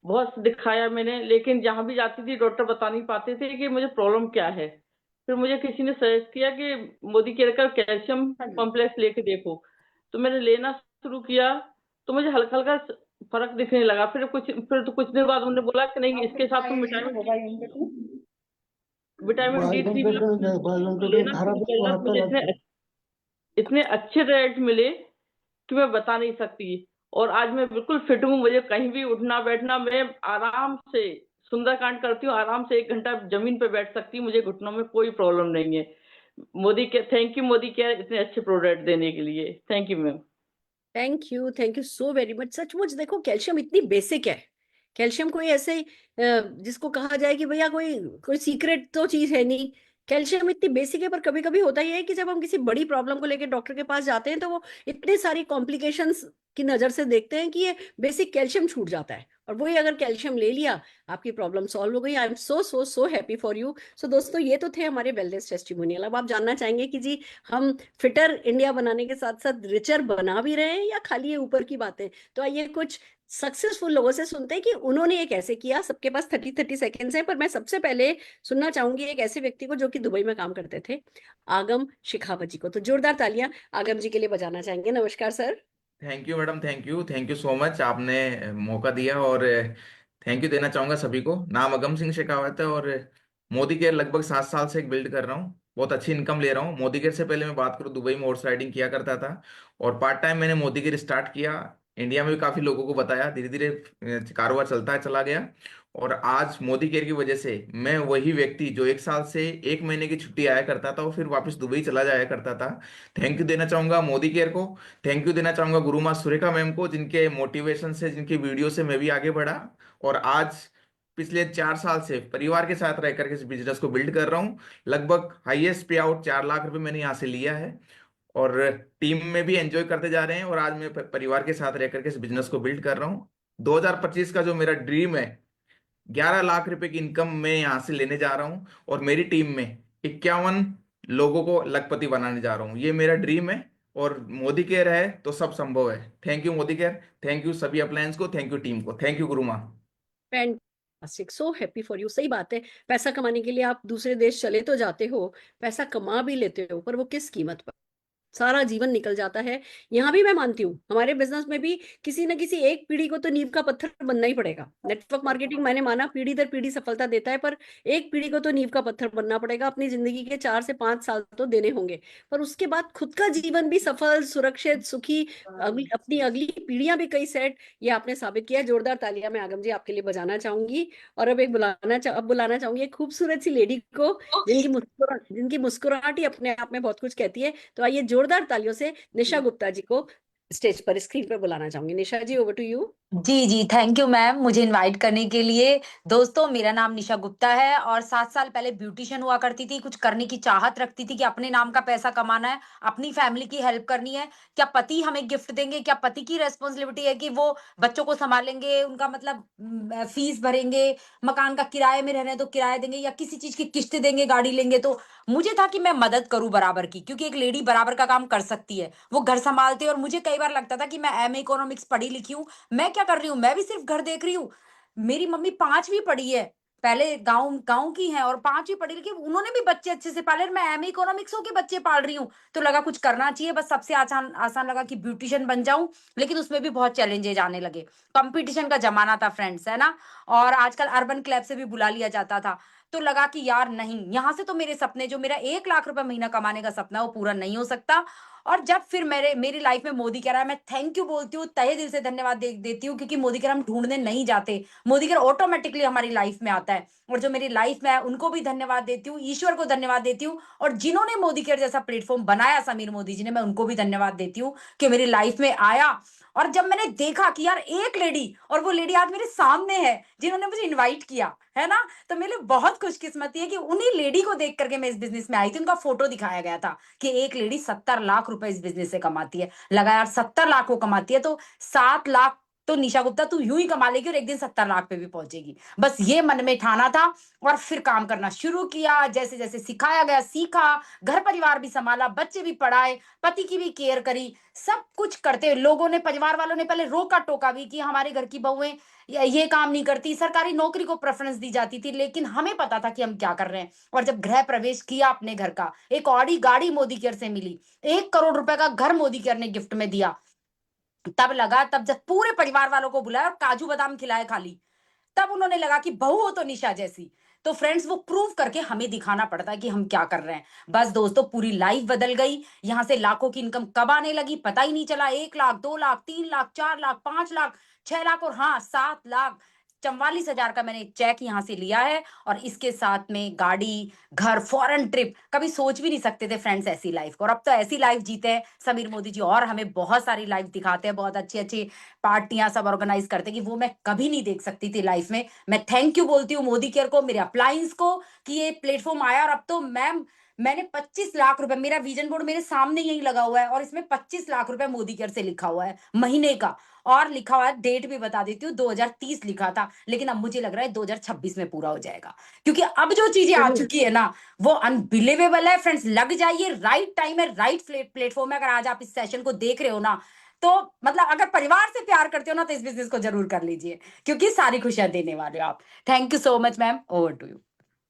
बहुत दिखाया मैंने, लेकिन जहां भी जाती थी डॉक्टर बता नहीं पाते थे कि मुझे प्रॉब्लम क्या है। फिर मुझे किसी ने सजेस्ट किया कि मोदी केयर का कैल्शियम कॉम्प्लेक्स लेके देखो, तो मैंने लेना शुरू किया। तो मुझे हल्का हल्का फर्क दिखने लगा। फिर तो कुछ दिन बाद उन्होंने बोला कि नहीं, इसके साथ तुम विटामिन डी 3 लेना शुरू करना। तो मुझे इतने अच्छे रिजल्ट मिले कि मैं बता नहीं सकती। और आज मैं बिल्कुल फिट हूँ, मुझे कहीं भी उठना बैठना, मैं आराम से सुंदरकांड करती हूँ, आराम से 1 घंटा जमीन पे बैठ सकती हूँ, मुझे घुटनों में कोई प्रॉब्लम नहीं है। थैंक यू मोदी केयर इतने अच्छे प्रोडक्ट देने के लिए। Thank you ma'am. Thank you so very much. सचमुच देखो, कैल्शियम इतनी बेसिक है। कैल्शियम कोई ऐसे जिसको कहा जाए कि भैया कोई कोई सीक्रेट तो चीज है नहीं। कैल्शियम इतनी बेसिक है, पर कभी कभी होता ही है कि जब हम किसी बड़ी प्रॉब्लम को लेकर डॉक्टर के पास जाते हैं तो वो इतने सारी कॉम्प्लिकेशंस की नजर से देखते हैं कि ये बेसिक कैल्शियम छूट जाता है, और वही अगर कैल्शियम ले लिया, आपकी प्रॉब्लम सॉल्व हो गई। I am so so so happy for you. So दोस्तों, ये तो थे हमारे वेलनेस टेस्टिमोनियल। अब आप जानना चाहेंगे कि जी हम फिटर इंडिया बनाने के साथ साथ रिचर बना भी रहे हैं या खाली ये ऊपर की बातें। तो आइए कुछ सक्सेसफुल लोगों से सुनते हैं कि उन्होंने ये कैसे किया। सबके पास 30 सेकेंड्स है, पर मैं सबसे पहले सुनना चाहूंगी एक ऐसे व्यक्ति को जो कि दुबई में काम करते थे, आगम शिखावत जी को। तो जोरदार तालियां आगम जी के लिए बजाना चाहेंगे। नमस्कार sir. Thank you madam, thank you so much. आपने मौका दिया और थैंक यू देना चाहूंगा सभी को। नाम अगम सिंह शेखावत है और मोदी केयर लगभग 7 साल से एक बिल्ड कर रहा हूँ। बहुत अच्छी इनकम ले रहा हूँ। मोदी केयर से पहले मैं बात करूँ, दुबई में हॉर्स राइडिंग किया करता था और पार्ट टाइम मैंने मोदी केयर स्टार्ट किया। इंडिया में भी काफी लोगों को बताया, धीरे धीरे कारोबार चलता है चला गया और आज मोदी केयर की वजह से मैं वही व्यक्ति जो 1 साल से 1 महीने की छुट्टी आया करता था और फिर वापस दुबई चला जाया करता था। थैंक यू देना चाहूंगा मोदी केयर को। थैंक यू देना चाहूंगा गुरु माँ सुरेखा मैम को, जिनके मोटिवेशन से, जिनकी वीडियो से मैं भी आगे बढ़ा और आज पिछले 4 साल से परिवार के साथ रह करके इस बिजनेस को बिल्ड कर रहा हूँ। लगभग हाईएस्ट पे आउट 4 लाख रुपए मैंने यहाँ से लिया है और टीम में भी एंजॉय करते जा रहे हैं और आज मैं परिवार के साथ रह करके इस बिजनेस को बिल्ड कर रहा हूँ। 2025 का जो मेरा ड्रीम है, 11 लाख रुपए की इनकम मैं यहाँ से लेने जा रहा हूँ और मेरी टीम में 51 लोगों को लखपति बनाने जा रहा हूँ। ये मेरा ड्रीम है और मोदी केयर है तो सब संभव है। Thank you Modi care, thank you सभी अप्लायंस को, थैंक यू टीम को, थैंक यू गुरु माँ। Fantastic, so happy for you. सही बात है, पैसा कमाने के लिए आप दूसरे देश चले तो जाते हो, पैसा कमा भी लेते हो, पर वो किस कीमत पर, सारा जीवन निकल जाता है। यहाँ भी मैं मानती हूँ, हमारे बिजनेस में भी किसी न किसी एक पीढ़ी को तो नींव का पत्थर बनना ही पड़ेगा। नेटवर्क मार्केटिंग मैंने माना पीढ़ी दर पीढ़ी सफलता देता है, पर एक पीढ़ी को तो नींव का पत्थर बनना पड़ेगा। अपनी जिंदगी के 4 से 5 साल तो देने होंगे, पर उसके बाद खुद का जीवन भी सफल, सुरक्षित, सुखी, अपनी अगली पीढ़ियां भी कई सेट, ये आपने साबित किया। जोरदार तालियां मैं आगम जी आपके लिए बजाना चाहूंगी। और अब बुलाना चाहूंगी एक खूबसूरत सी लेडी को, जिनकी मुस्कुराहट ही अपने आप में बहुत कुछ कहती है। तो आइए जोरदार तालियों से निशा गुप्ता जी को स्टेज पर, स्क्रीन पर बुलाना चाहूंगी। Nisha ji, over to you. जी जी, थैंक यू मैम मुझे इनवाइट करने के लिए। दोस्तों, मेरा नाम निशा गुप्ता है और 7 साल पहले ब्यूटिशियन हुआ करती थी। कुछ करने की चाहत रखती थी कि अपने नाम का पैसा कमाना है, अपनी फैमिली की हेल्प करनी है। क्या पति हमें गिफ्ट देंगे, क्या पति की रेस्पॉन्सिबिलिटी है कि वो बच्चों को संभालेंगे, उनका मतलब फीस भरेंगे, मकान का किराए में रहने हैं तो किराया देंगे, या किसी चीज की किस्त देंगे, गाड़ी लेंगे। तो मुझे था कि मैं मदद करूं बराबर की, क्योंकि एक लेडी बराबर का काम कर सकती है, वो घर संभालती है। और मुझे कई बार लगता था कि मैं एमए इकोनॉमिक्स पढ़ी लिखी हूँ, मैं क्या कर रही हूँ, मैं भी सिर्फ घर देख रही हूँ। मेरी मम्मी 5वीं पढ़ी है, पहले गांव गांव की है और 5वीं पढ़ी लिखी, उन्होंने भी बच्चे अच्छे से पाले, मैं एमए इकोनॉमिक्स के बच्चे पाल रही हूँ। तो लगा कुछ करना चाहिए। बस सबसे आसान आसान लगा कि ब्यूटिशियन बन जाऊं, लेकिन उसमें भी बहुत चैलेंजेस आने लगे। कंपटीशन का जमाना था फ्रेंड्स, है ना, और आजकल अर्बन क्लब से भी बुला लिया जाता था। तो लगा कि यार नहीं, यहाँ से तो मेरे सपने, जो मेरा 1 लाख रुपए महीना कमाने का सपना है, वो पूरा नहीं हो सकता। और जब फिर मेरी लाइफ में मोदी कह रहा है, मैं थैंक यू बोलती हूँ, तहे दिल से धन्यवाद देती हूँ, क्योंकि मोदी कह हम ढूंढने नहीं जाते, मोदी कह ऑटोमेटिकली हमारी लाइफ में आता है। और जो मेरी लाइफ में है उनको भी धन्यवाद देती हूँ, ईश्वर को धन्यवाद देती हूँ, और जिन्होंने मोदी केयर जैसा प्लेटफॉर्म बनाया, समीर मोदी जी ने, मैं उनको भी धन्यवाद देती हूँ कि मेरी लाइफ में आया। और जब मैंने देखा कि यार एक लेडी, और वो लेडी आज मेरे सामने है जिन्होंने मुझे इनवाइट किया, है ना, तो मेरे लिए बहुत खुशकिस्मती है कि उन्हीं लेडी को देख करके मैं इस बिजनेस में आई थी। उनका फोटो दिखाया गया था कि एक लेडी 70 लाख रुपए इस बिजनेस से कमाती है। लगा यार 70 लाख वो कमाती है, तो 7 लाख तो निशा गुप्ता तू यूं ही कमा लेगी और एक दिन 70 लाख पे भी पहुंचेगी। बस ये मन में ठाना था और फिर काम करना शुरू किया। जैसे जैसे सिखाया गया सीखा, घर परिवार भी संभाला, बच्चे भी पढ़ाए, पति की भी केयर करी, सब कुछ करते। लोगों ने, परिवार वालों ने पहले रोका टोका भी कि हमारे घर की बहुएं ये काम नहीं करती, सरकारी नौकरी को प्रेफरेंस दी जाती थी, लेकिन हमें पता था कि हम क्या कर रहे हैं। और जब गृह प्रवेश किया अपने घर का, एक ऑडी गाड़ी मोदी केयर से मिली, 1 करोड़ रुपए का घर मोदी केयर ने गिफ्ट में दिया, तब लगा, तब जब पूरे परिवार वालों को बुलाया और काजू बादाम खिलाए खाली, तब उन्होंने लगा कि बहू हो तो निशा जैसी। तो फ्रेंड्स, वो प्रूव करके हमें दिखाना पड़ता है कि हम क्या कर रहे हैं। बस दोस्तों, पूरी लाइफ बदल गई। यहां से लाखों की इनकम कब आने लगी पता ही नहीं चला। 1 लाख, 2 लाख, 3 लाख, 4 लाख, 5 लाख, 6 लाख, और हाँ 7,44,000 का मैंने चेक यहाँ से लिया है। और इसके साथ में गाड़ी, घर, फॉरेन ट्रिप, कभी सोच भी नहीं सकते थे फ्रेंड्स ऐसी लाइफ को। और अब तो ऐसी लाइफ जीते हैं समीर मोदी जी, और हमें बहुत सारी लाइफ दिखाते हैं, बहुत अच्छी अच्छी पार्टियां सब ऑर्गेनाइज करते हैं कि वो मैं कभी नहीं देख सकती थी लाइफ में। मैं थैंक यू बोलती हूँ मोदी केयर को, मेरे अप्लायंस को, कि ये प्लेटफॉर्म आया। और अब तो मैंने 25 लाख रुपए, मेरा विजन बोर्ड मेरे सामने यही लगा हुआ है, और इसमें 25 लाख रुपए मोदी केयर से लिखा हुआ है महीने का। और लिखा हुआ है, डेट भी बता देती हूँ, 2030 लिखा था, लेकिन अब मुझे लग रहा है 2026 में पूरा हो जाएगा, क्योंकि अब जो चीजें आ चुकी है ना, वो अनबिलीवेबल है फ्रेंड्स। लग जाइए, राइट टाइम है, राइट प्लेटफॉर्म है। अगर आज आप इस सेशन को देख रहे हो ना, तो मतलब अगर परिवार से प्यार करते हो ना तो इस बिजनेस को जरूर कर लीजिए, क्योंकि सारी खुशियां देने वाले हो आप। Thank you so much ma'am, over to you.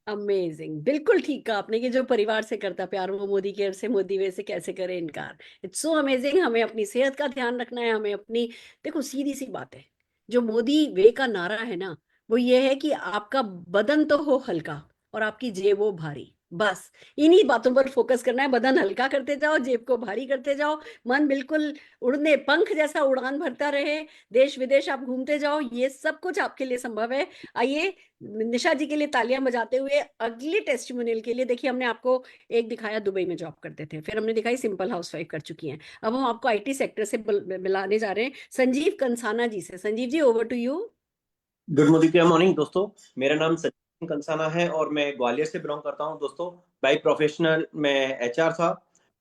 Amazing, बिल्कुल ठीक कहा आपने कि जो परिवार से करता प्यार वो मोदी केयर से, मोदी वे से कैसे करे इनकार। It's so amazing. हमें अपनी सेहत का ध्यान रखना है, हमें अपनी, देखो सीधी सी बात है, जो मोदी वे का नारा है ना, वो ये है कि आपका बदन तो हो हल्का और आपकी जेब हो भारी। बस इन्हीं बातों पर फोकस करना है। बदन हल्का करते जाओ, जेब को भारी करते जाओ, मन बिल्कुल उड़ने पंख जैसा उड़ान भरता रहे, देश विदेश आप घूमते जाओ, ये सब कुछ आपके लिए संभव है। आइए निशा जी के लिए तालियां बजाते हुए अगले टेस्टिमोनियल के लिए। देखिए हमने आपको एक दिखाया दुबई में जॉब करते थे, फिर हमने दिखाई सिंपल हाउसवाइफ कर चुकी हैं, अब हम आपको आईटी सेक्टर से मिलाने जा रहे हैं संजीव कंसाना जी से। Sanjeev ji, over to you. Good morning दोस्तों। मेरा नाम संजीव कंसाना है और मैं ग्वालियर से बिलोंग करता हूं दोस्तों। बाई प्रोफेशनल मैं एचआर था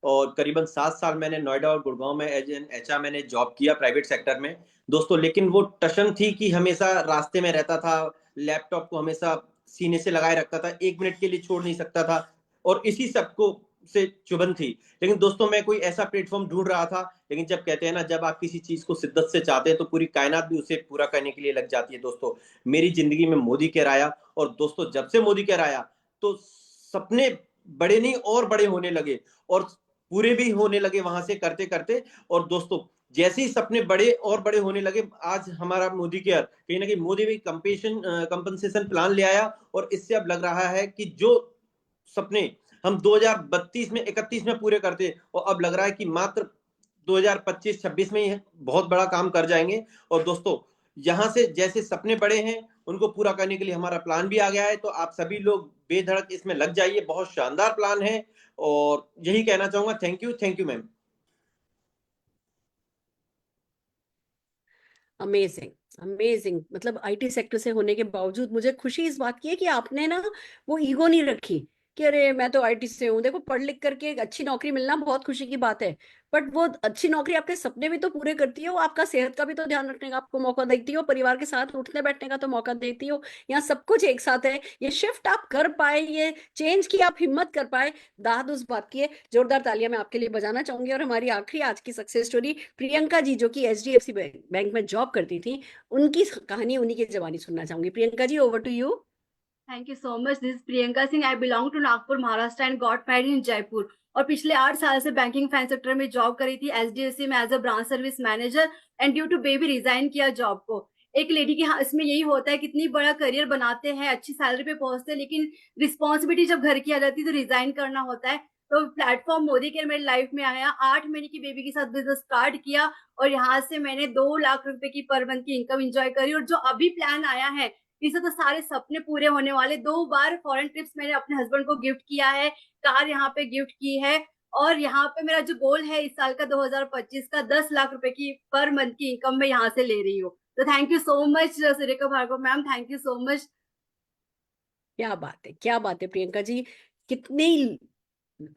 और करीबन 7 साल मैंने नोएडा और गुड़गांव में एज एन एचआर मैंने जॉब किया प्राइवेट सेक्टर में दोस्तों। लेकिन वो टशन थी कि हमेशा रास्ते में रहता था, लैपटॉप को हमेशा सीने से लगाए रखता था, 1 मिनट के लिए छोड़ नहीं सकता था और इसी सबको से चुभन थी। लेकिन दोस्तों मैं कोई ऐसा प्लेटफॉर्म ढूंढ रहा था, लेकिन जब कहते हैं ना, जब आप किसी चीज को शिद्दत से चाहते हैं तो पूरी कायनात भी उसे पूरा करने के लिए लग जाती है दोस्तों। मेरी जिंदगी में मोदी केयर आया और दोस्तों जब से मोदी केयर आया तो सपने बड़े नहीं और बड़े होने लगे और पूरे भी होने लगे वहां से करते करते। और दोस्तों जैसे ही सपने बड़े और बड़े होने लगे, आज हमारा मोदी केयर कहीं ना कहीं मोदी भी कंपनसेशन प्लान ले आया और इससे अब लग रहा है कि जो सपने हम 2032 में 31 में पूरे करते और अब लग रहा है कि मात्र 2025-26 में ही बहुत बड़ा काम कर जाएंगे। और दोस्तों यहां से जैसे सपने बड़े हैं उनको पूरा करने के लिए हमारा प्लान भी आ गया है, तो आप सभी लोग बेधड़क इसमें लग जाइए। बहुत शानदार प्लान है और यही कहना चाहूंगा। Thank you ma'am. Amazing amazing. मतलब आईटी सेक्टर से होने के बावजूद मुझे खुशी इस बात की है कि आपने ना वो ईगो नहीं रखी कि अरे मैं तो आईटी से हूँ। देखो पढ़ लिख करके एक अच्छी नौकरी मिलना बहुत खुशी की बात है, बट वो अच्छी नौकरी आपके सपने भी तो पूरे करती है, वो आपका सेहत का भी तो ध्यान रखने का आपको मौका देती हो, परिवार के साथ उठने बैठने का तो मौका देती हो। यहाँ सब कुछ एक साथ है। ये शिफ्ट आप कर पाए, ये चेंज की आप हिम्मत कर पाए, दाद उस बात की है। जोरदार तालियां मैं आपके लिए बजाना चाहूंगी। और हमारी आखिरी आज की सक्सेस स्टोरी प्रियंका जी, जो कि एचडीएफसी बैंक में जॉब करती थी, उनकी कहानी उन्हीं की जबानी सुनना चाहूंगी। Priyanka ji, over to you. Thank you so much. This Priyanka Singh. I belong to Nagpur Maharashtra and got married in Jaipur. और पिछले 8 साल से बैंकिंग फाइनेंस सेक्टर में जॉब करी थी एचडीएफसी में as a branch service manager, and due to baby resign किया जॉब को। एक लेडी के इसमें यही होता है, कितनी बड़ा करियर बनाते हैं, अच्छी सैलरी पे पहुंचते हैं, लेकिन रिस्पॉन्सिबिलिटी जब घर की आ जाती है तो रिजाइन करना होता है। तो प्लेटफॉर्म मोदी केयर मेरी लाइफ में आया। 8 महीने की बेबी के साथ बिजनेस स्टार्ट किया और यहाँ से मैंने 2 लाख रुपए की पर मंथ की इनकम एंजॉय करी। और जो अभी प्लान आया है, इससे तो सारे सपने पूरे होने वाले। 2 बार फॉरेन ट्रिप्स मैंने अपने हस्बैंड को गिफ्ट किया है, कार यहाँ पे गिफ्ट की है। और यहाँ पे मेरा जो गोल है इस साल का 2025 का 10 लाख रुपए की पर मंथ की इनकम मैं यहाँ से ले रही हूँ। तो thank you so much Surekha Bhargava ma'am, thank you so much. क्या बात है, क्या बात है प्रियंका जी। कितनी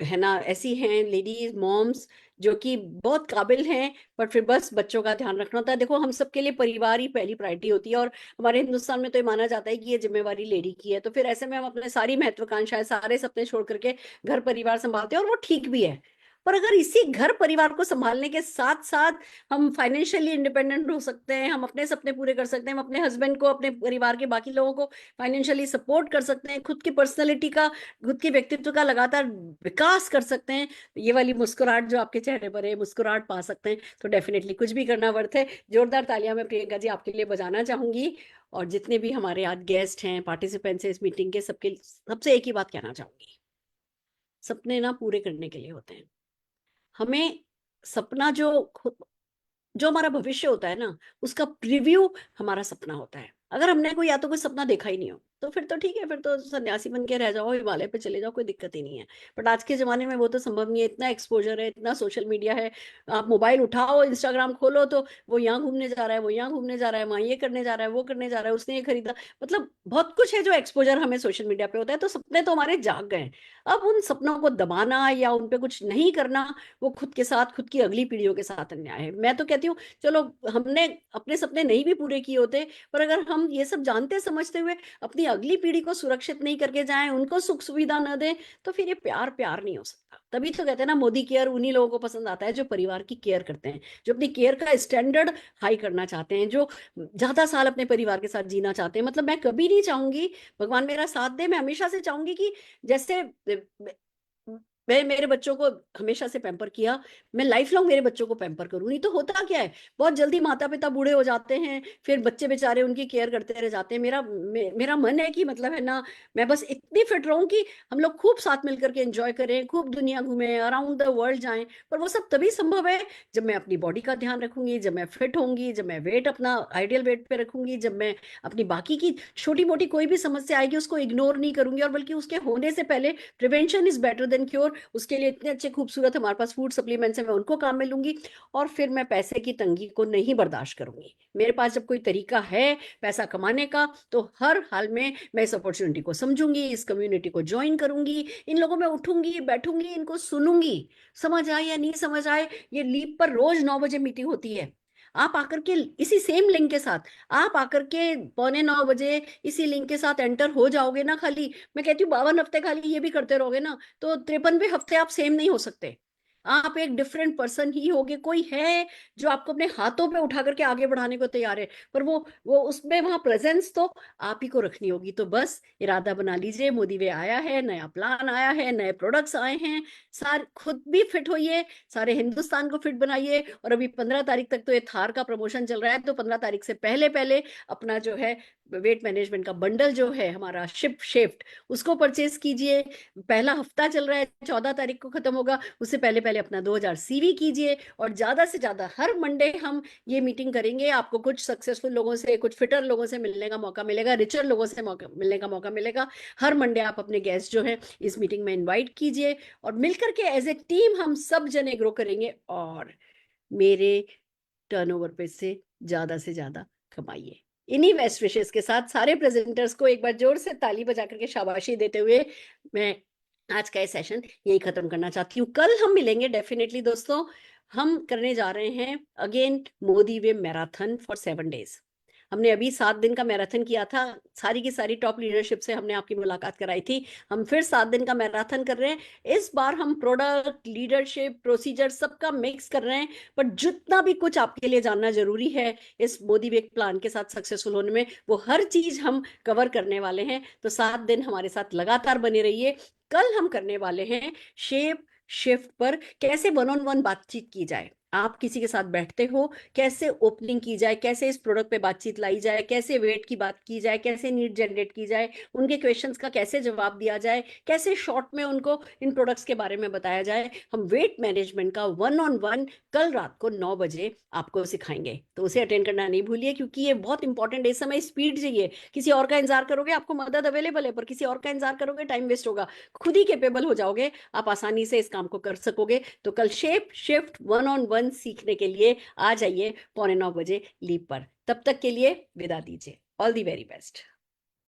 है ना ऐसी हैं लेडीज मॉम्स जो कि बहुत काबिल हैं, पर फिर बस बच्चों का ध्यान रखना होता है। देखो हम सबके लिए परिवार ही पहली प्रायोरिटी होती है और हमारे हिंदुस्तान में तो ये माना जाता है कि ये जिम्मेवारी लेडी की है। तो फिर ऐसे में हम अपने सारी महत्वाकांक्षाएं, सारे सपने छोड़ करके घर परिवार संभालते हैं और वो ठीक भी है। पर अगर इसी घर परिवार को संभालने के साथ साथ हम फाइनेंशियली इंडिपेंडेंट हो सकते हैं, हम अपने सपने पूरे कर सकते हैं, हम अपने हस्बैंड को, अपने परिवार के बाकी लोगों को फाइनेंशियली सपोर्ट कर सकते हैं, खुद की पर्सनैलिटी का, खुद के व्यक्तित्व का लगातार विकास कर सकते हैं, ये वाली मुस्कुराहट जो आपके चेहरे पर है, मुस्कुराहट पा सकते हैं, तो डेफिनेटली कुछ भी करना वर्थ है। जोरदार तालियां मैं प्रियंका जी आपके लिए बजाना चाहूंगी। और जितने भी हमारे आज गेस्ट हैं, पार्टिसिपेंट्स हैं इस मीटिंग के, सबके सबसे एक ही बात कहना चाहूंगी, सपने ना पूरे करने के लिए होते हैं। हमें सपना जो हमारा भविष्य होता है ना, उसका प्रीव्यू हमारा सपना होता है। अगर हमने कोई या तो कोई सपना देखा ही नहीं हो तो फिर तो ठीक है, फिर तो सन्यासी बन के रह जाओ, हिमालय पे चले जाओ, कोई दिक्कत ही नहीं है। बट आज के जमाने में वो तो संभव नहीं है। इतना एक्सपोजर है, इतना सोशल मीडिया है, आप मोबाइल उठाओ, इंस्टाग्राम खोलो तो वो यहाँ घूमने जा रहा है, वो यहाँ घूमने जा रहा है, वहाँ ये करने जा रहा है, वो करने जा रहा है, उसने ये खरीदा, मतलब बहुत कुछ है जो एक्सपोजर हमें सोशल मीडिया पे होता है। तो सपने तो हमारे जाग गए। अब उन सपनों को दबाना या उन पे कुछ नहीं करना, वो खुद के साथ, खुद की अगली पीढ़ियों के साथ अन्याय है। मैं तो कहती हूँ चलो हमने अपने सपने नहीं भी पूरे किए होते, पर अगर हम ये सब जानते समझते हुए अपनी अगली पीढ़ी को सुरक्षित नहीं करके जाएं, उनको सुख सुविधा न दें, तो फिर ये प्यार प्यार नहीं हो सकता। तभी तो कहते हैं ना, मोदी केयर उन्हीं लोगों को पसंद आता है जो परिवार की केयर करते हैं, जो अपनी केयर का स्टैंडर्ड हाई करना चाहते हैं, जो ज्यादा साल अपने परिवार के साथ जीना चाहते हैं। मतलब मैं कभी नहीं चाहूंगी, भगवान मेरा साथ दे, मैं हमेशा से चाहूंगी कि जैसे मैं मेरे बच्चों को हमेशा से पैम्पर किया, मैं लाइफ लॉन्ग मेरे बच्चों को पैम्पर करूँ। नहीं तो होता क्या है, बहुत जल्दी माता पिता बूढ़े हो जाते हैं, फिर बच्चे बेचारे उनकी केयर करते रह जाते हैं। मेरा मन है कि मतलब है ना, मैं बस इतनी फिट रहूं कि हम लोग खूब साथ मिलकर के एंजॉय करें, खूब दुनिया घूमें, अराउंड द वर्ल्ड जाएं। पर वो सब तभी संभव है जब मैं अपनी बॉडी का ध्यान रखूंगी, जब मैं फिट होंगी, जब मैं वेट अपना आइडियल वेट पे रखूंगी, जब मैं अपनी बाकी की छोटी मोटी कोई भी समस्या आएगी उसको इग्नोर नहीं करूंगी, और बल्कि उसके होने से पहले prevention is better than cure. उसके लिए इतने अच्छे खूबसूरत हमारे पास फूड सप्लीमेंट्स हैं, मैं उनको काम में लूंगी। और फिर मैं पैसे की तंगी को नहीं बर्दाश्त करूंगी। मेरे पास जब कोई तरीका है पैसा कमाने का, तो हर हाल में मैं इस अपॉर्चुनिटी को समझूंगी, इस कम्युनिटी को ज्वाइन करूंगी, इन लोगों में उठूंगी, बैठूंगी, इनको सुनूंगी। समझ आए या नहीं समझ आए, ये लीप पर रोज 9 बजे मीटिंग होती है। आप आकर के इसी सेम लिंक के साथ, आप आकर के 8:45 इसी लिंक के साथ एंटर हो जाओगे ना, खाली मैं कहती हूँ 52 हफ्ते खाली ये भी करते रहोगे ना, तो 53वें हफ्ते आप सेम नहीं हो सकते। आप एक डिफरेंट पर्सन ही होगे। कोई है जो आपको अपने हाथों पे उठा करके आगे बढ़ाने को तैयार है, पर वो उसमें वहां प्रेजेंस तो आप ही को रखनी होगी। तो बस इरादा बना लीजिए, मोदी वे आया है, नया प्लान आया है, नए प्रोडक्ट्स आए हैं, सारे खुद भी फिट होइए, सारे हिंदुस्तान को फिट बनाइए। और अभी 15 तारीख तक तो ये थार का प्रमोशन चल रहा है, तो 15 तारीख से पहले पहले अपना जो है वेट मैनेजमेंट का बंडल जो है हमारा शिफ्ट, उसको परचेज कीजिए। पहला हफ्ता चल रहा है, 14 तारीख को खत्म होगा, उससे पहले पहले अपना 2000 सीवी कीजिए। और ज्यादा से ज्यादा हर मंडे हम ये मीटिंग करेंगे, आपको कुछ सक्सेसफुल लोगों से, कुछ फिटर लोगों से मिलने का मौका मिलेगा, रिचर लोगों से मिलने का मौका मिलेगा। हर मंडे आप अपने गेस्ट जो है इस मीटिंग में इन्वाइट कीजिए, और मिलकर के एज ए टीम हम सब जने ग्रो करेंगे, और मेरे टर्नओवर पे से ज्यादा कमाइए। इन्हीं बेस्ट विशेष के साथ सारे प्रेजेंटर्स को एक बार जोर से ताली बजा करके शाबाशी देते हुए मैं आज का ये सेशन यही खत्म करना चाहती हूँ। कल हम मिलेंगे डेफिनेटली दोस्तों। हम करने जा रहे हैं again Modi way marathon for 7 days. हमने अभी 7 दिन का मैराथन किया था, सारी की सारी टॉप लीडरशिप से हमने आपकी मुलाकात कराई थी। हम फिर 7 दिन का मैराथन कर रहे हैं। इस बार हम प्रोडक्ट, लीडरशिप, प्रोसीजर सबका मिक्स कर रहे हैं, पर जितना भी कुछ आपके लिए जानना जरूरी है इस मोदी वे प्लान के साथ सक्सेसफुल होने में, वो हर चीज हम कवर करने वाले हैं। तो 7 दिन हमारे साथ लगातार बने रहिए। कल हम करने वाले हैं शेप शिफ्ट पर, कैसे 1-on-1 बातचीत की जाए। आप किसी के साथ बैठते हो, कैसे ओपनिंग की जाए, कैसे इस प्रोडक्ट पे बातचीत लाई जाए, कैसे वेट की बात की जाए, कैसे नीड जनरेट की जाए, उनके क्वेश्चंस का कैसे जवाब दिया जाए, कैसे शॉर्ट में उनको इन प्रोडक्ट्स के बारे में बताया जाए। हम वेट मैनेजमेंट का 1-on-1 कल रात को 9 बजे आपको सिखाएंगे, तो उसे अटेंड करना नहीं भूलिए, क्योंकि ये बहुत इंपॉर्टेंट है। इस समय स्पीड चाहिए। किसी और का इंतजार करोगे, आपको मदद अवेलेबल है, पर किसी और का इंतजार करोगे टाइम वेस्ट होगा। खुद ही कैपेबल हो जाओगे, आप आसानी से इस काम को कर सकोगे। तो कल शेप शिफ्ट 1-on-1 सीखने के लिए आ जाइए 8:45 लीप पर। तब तक के लिए विदा दीजिए। All the very best.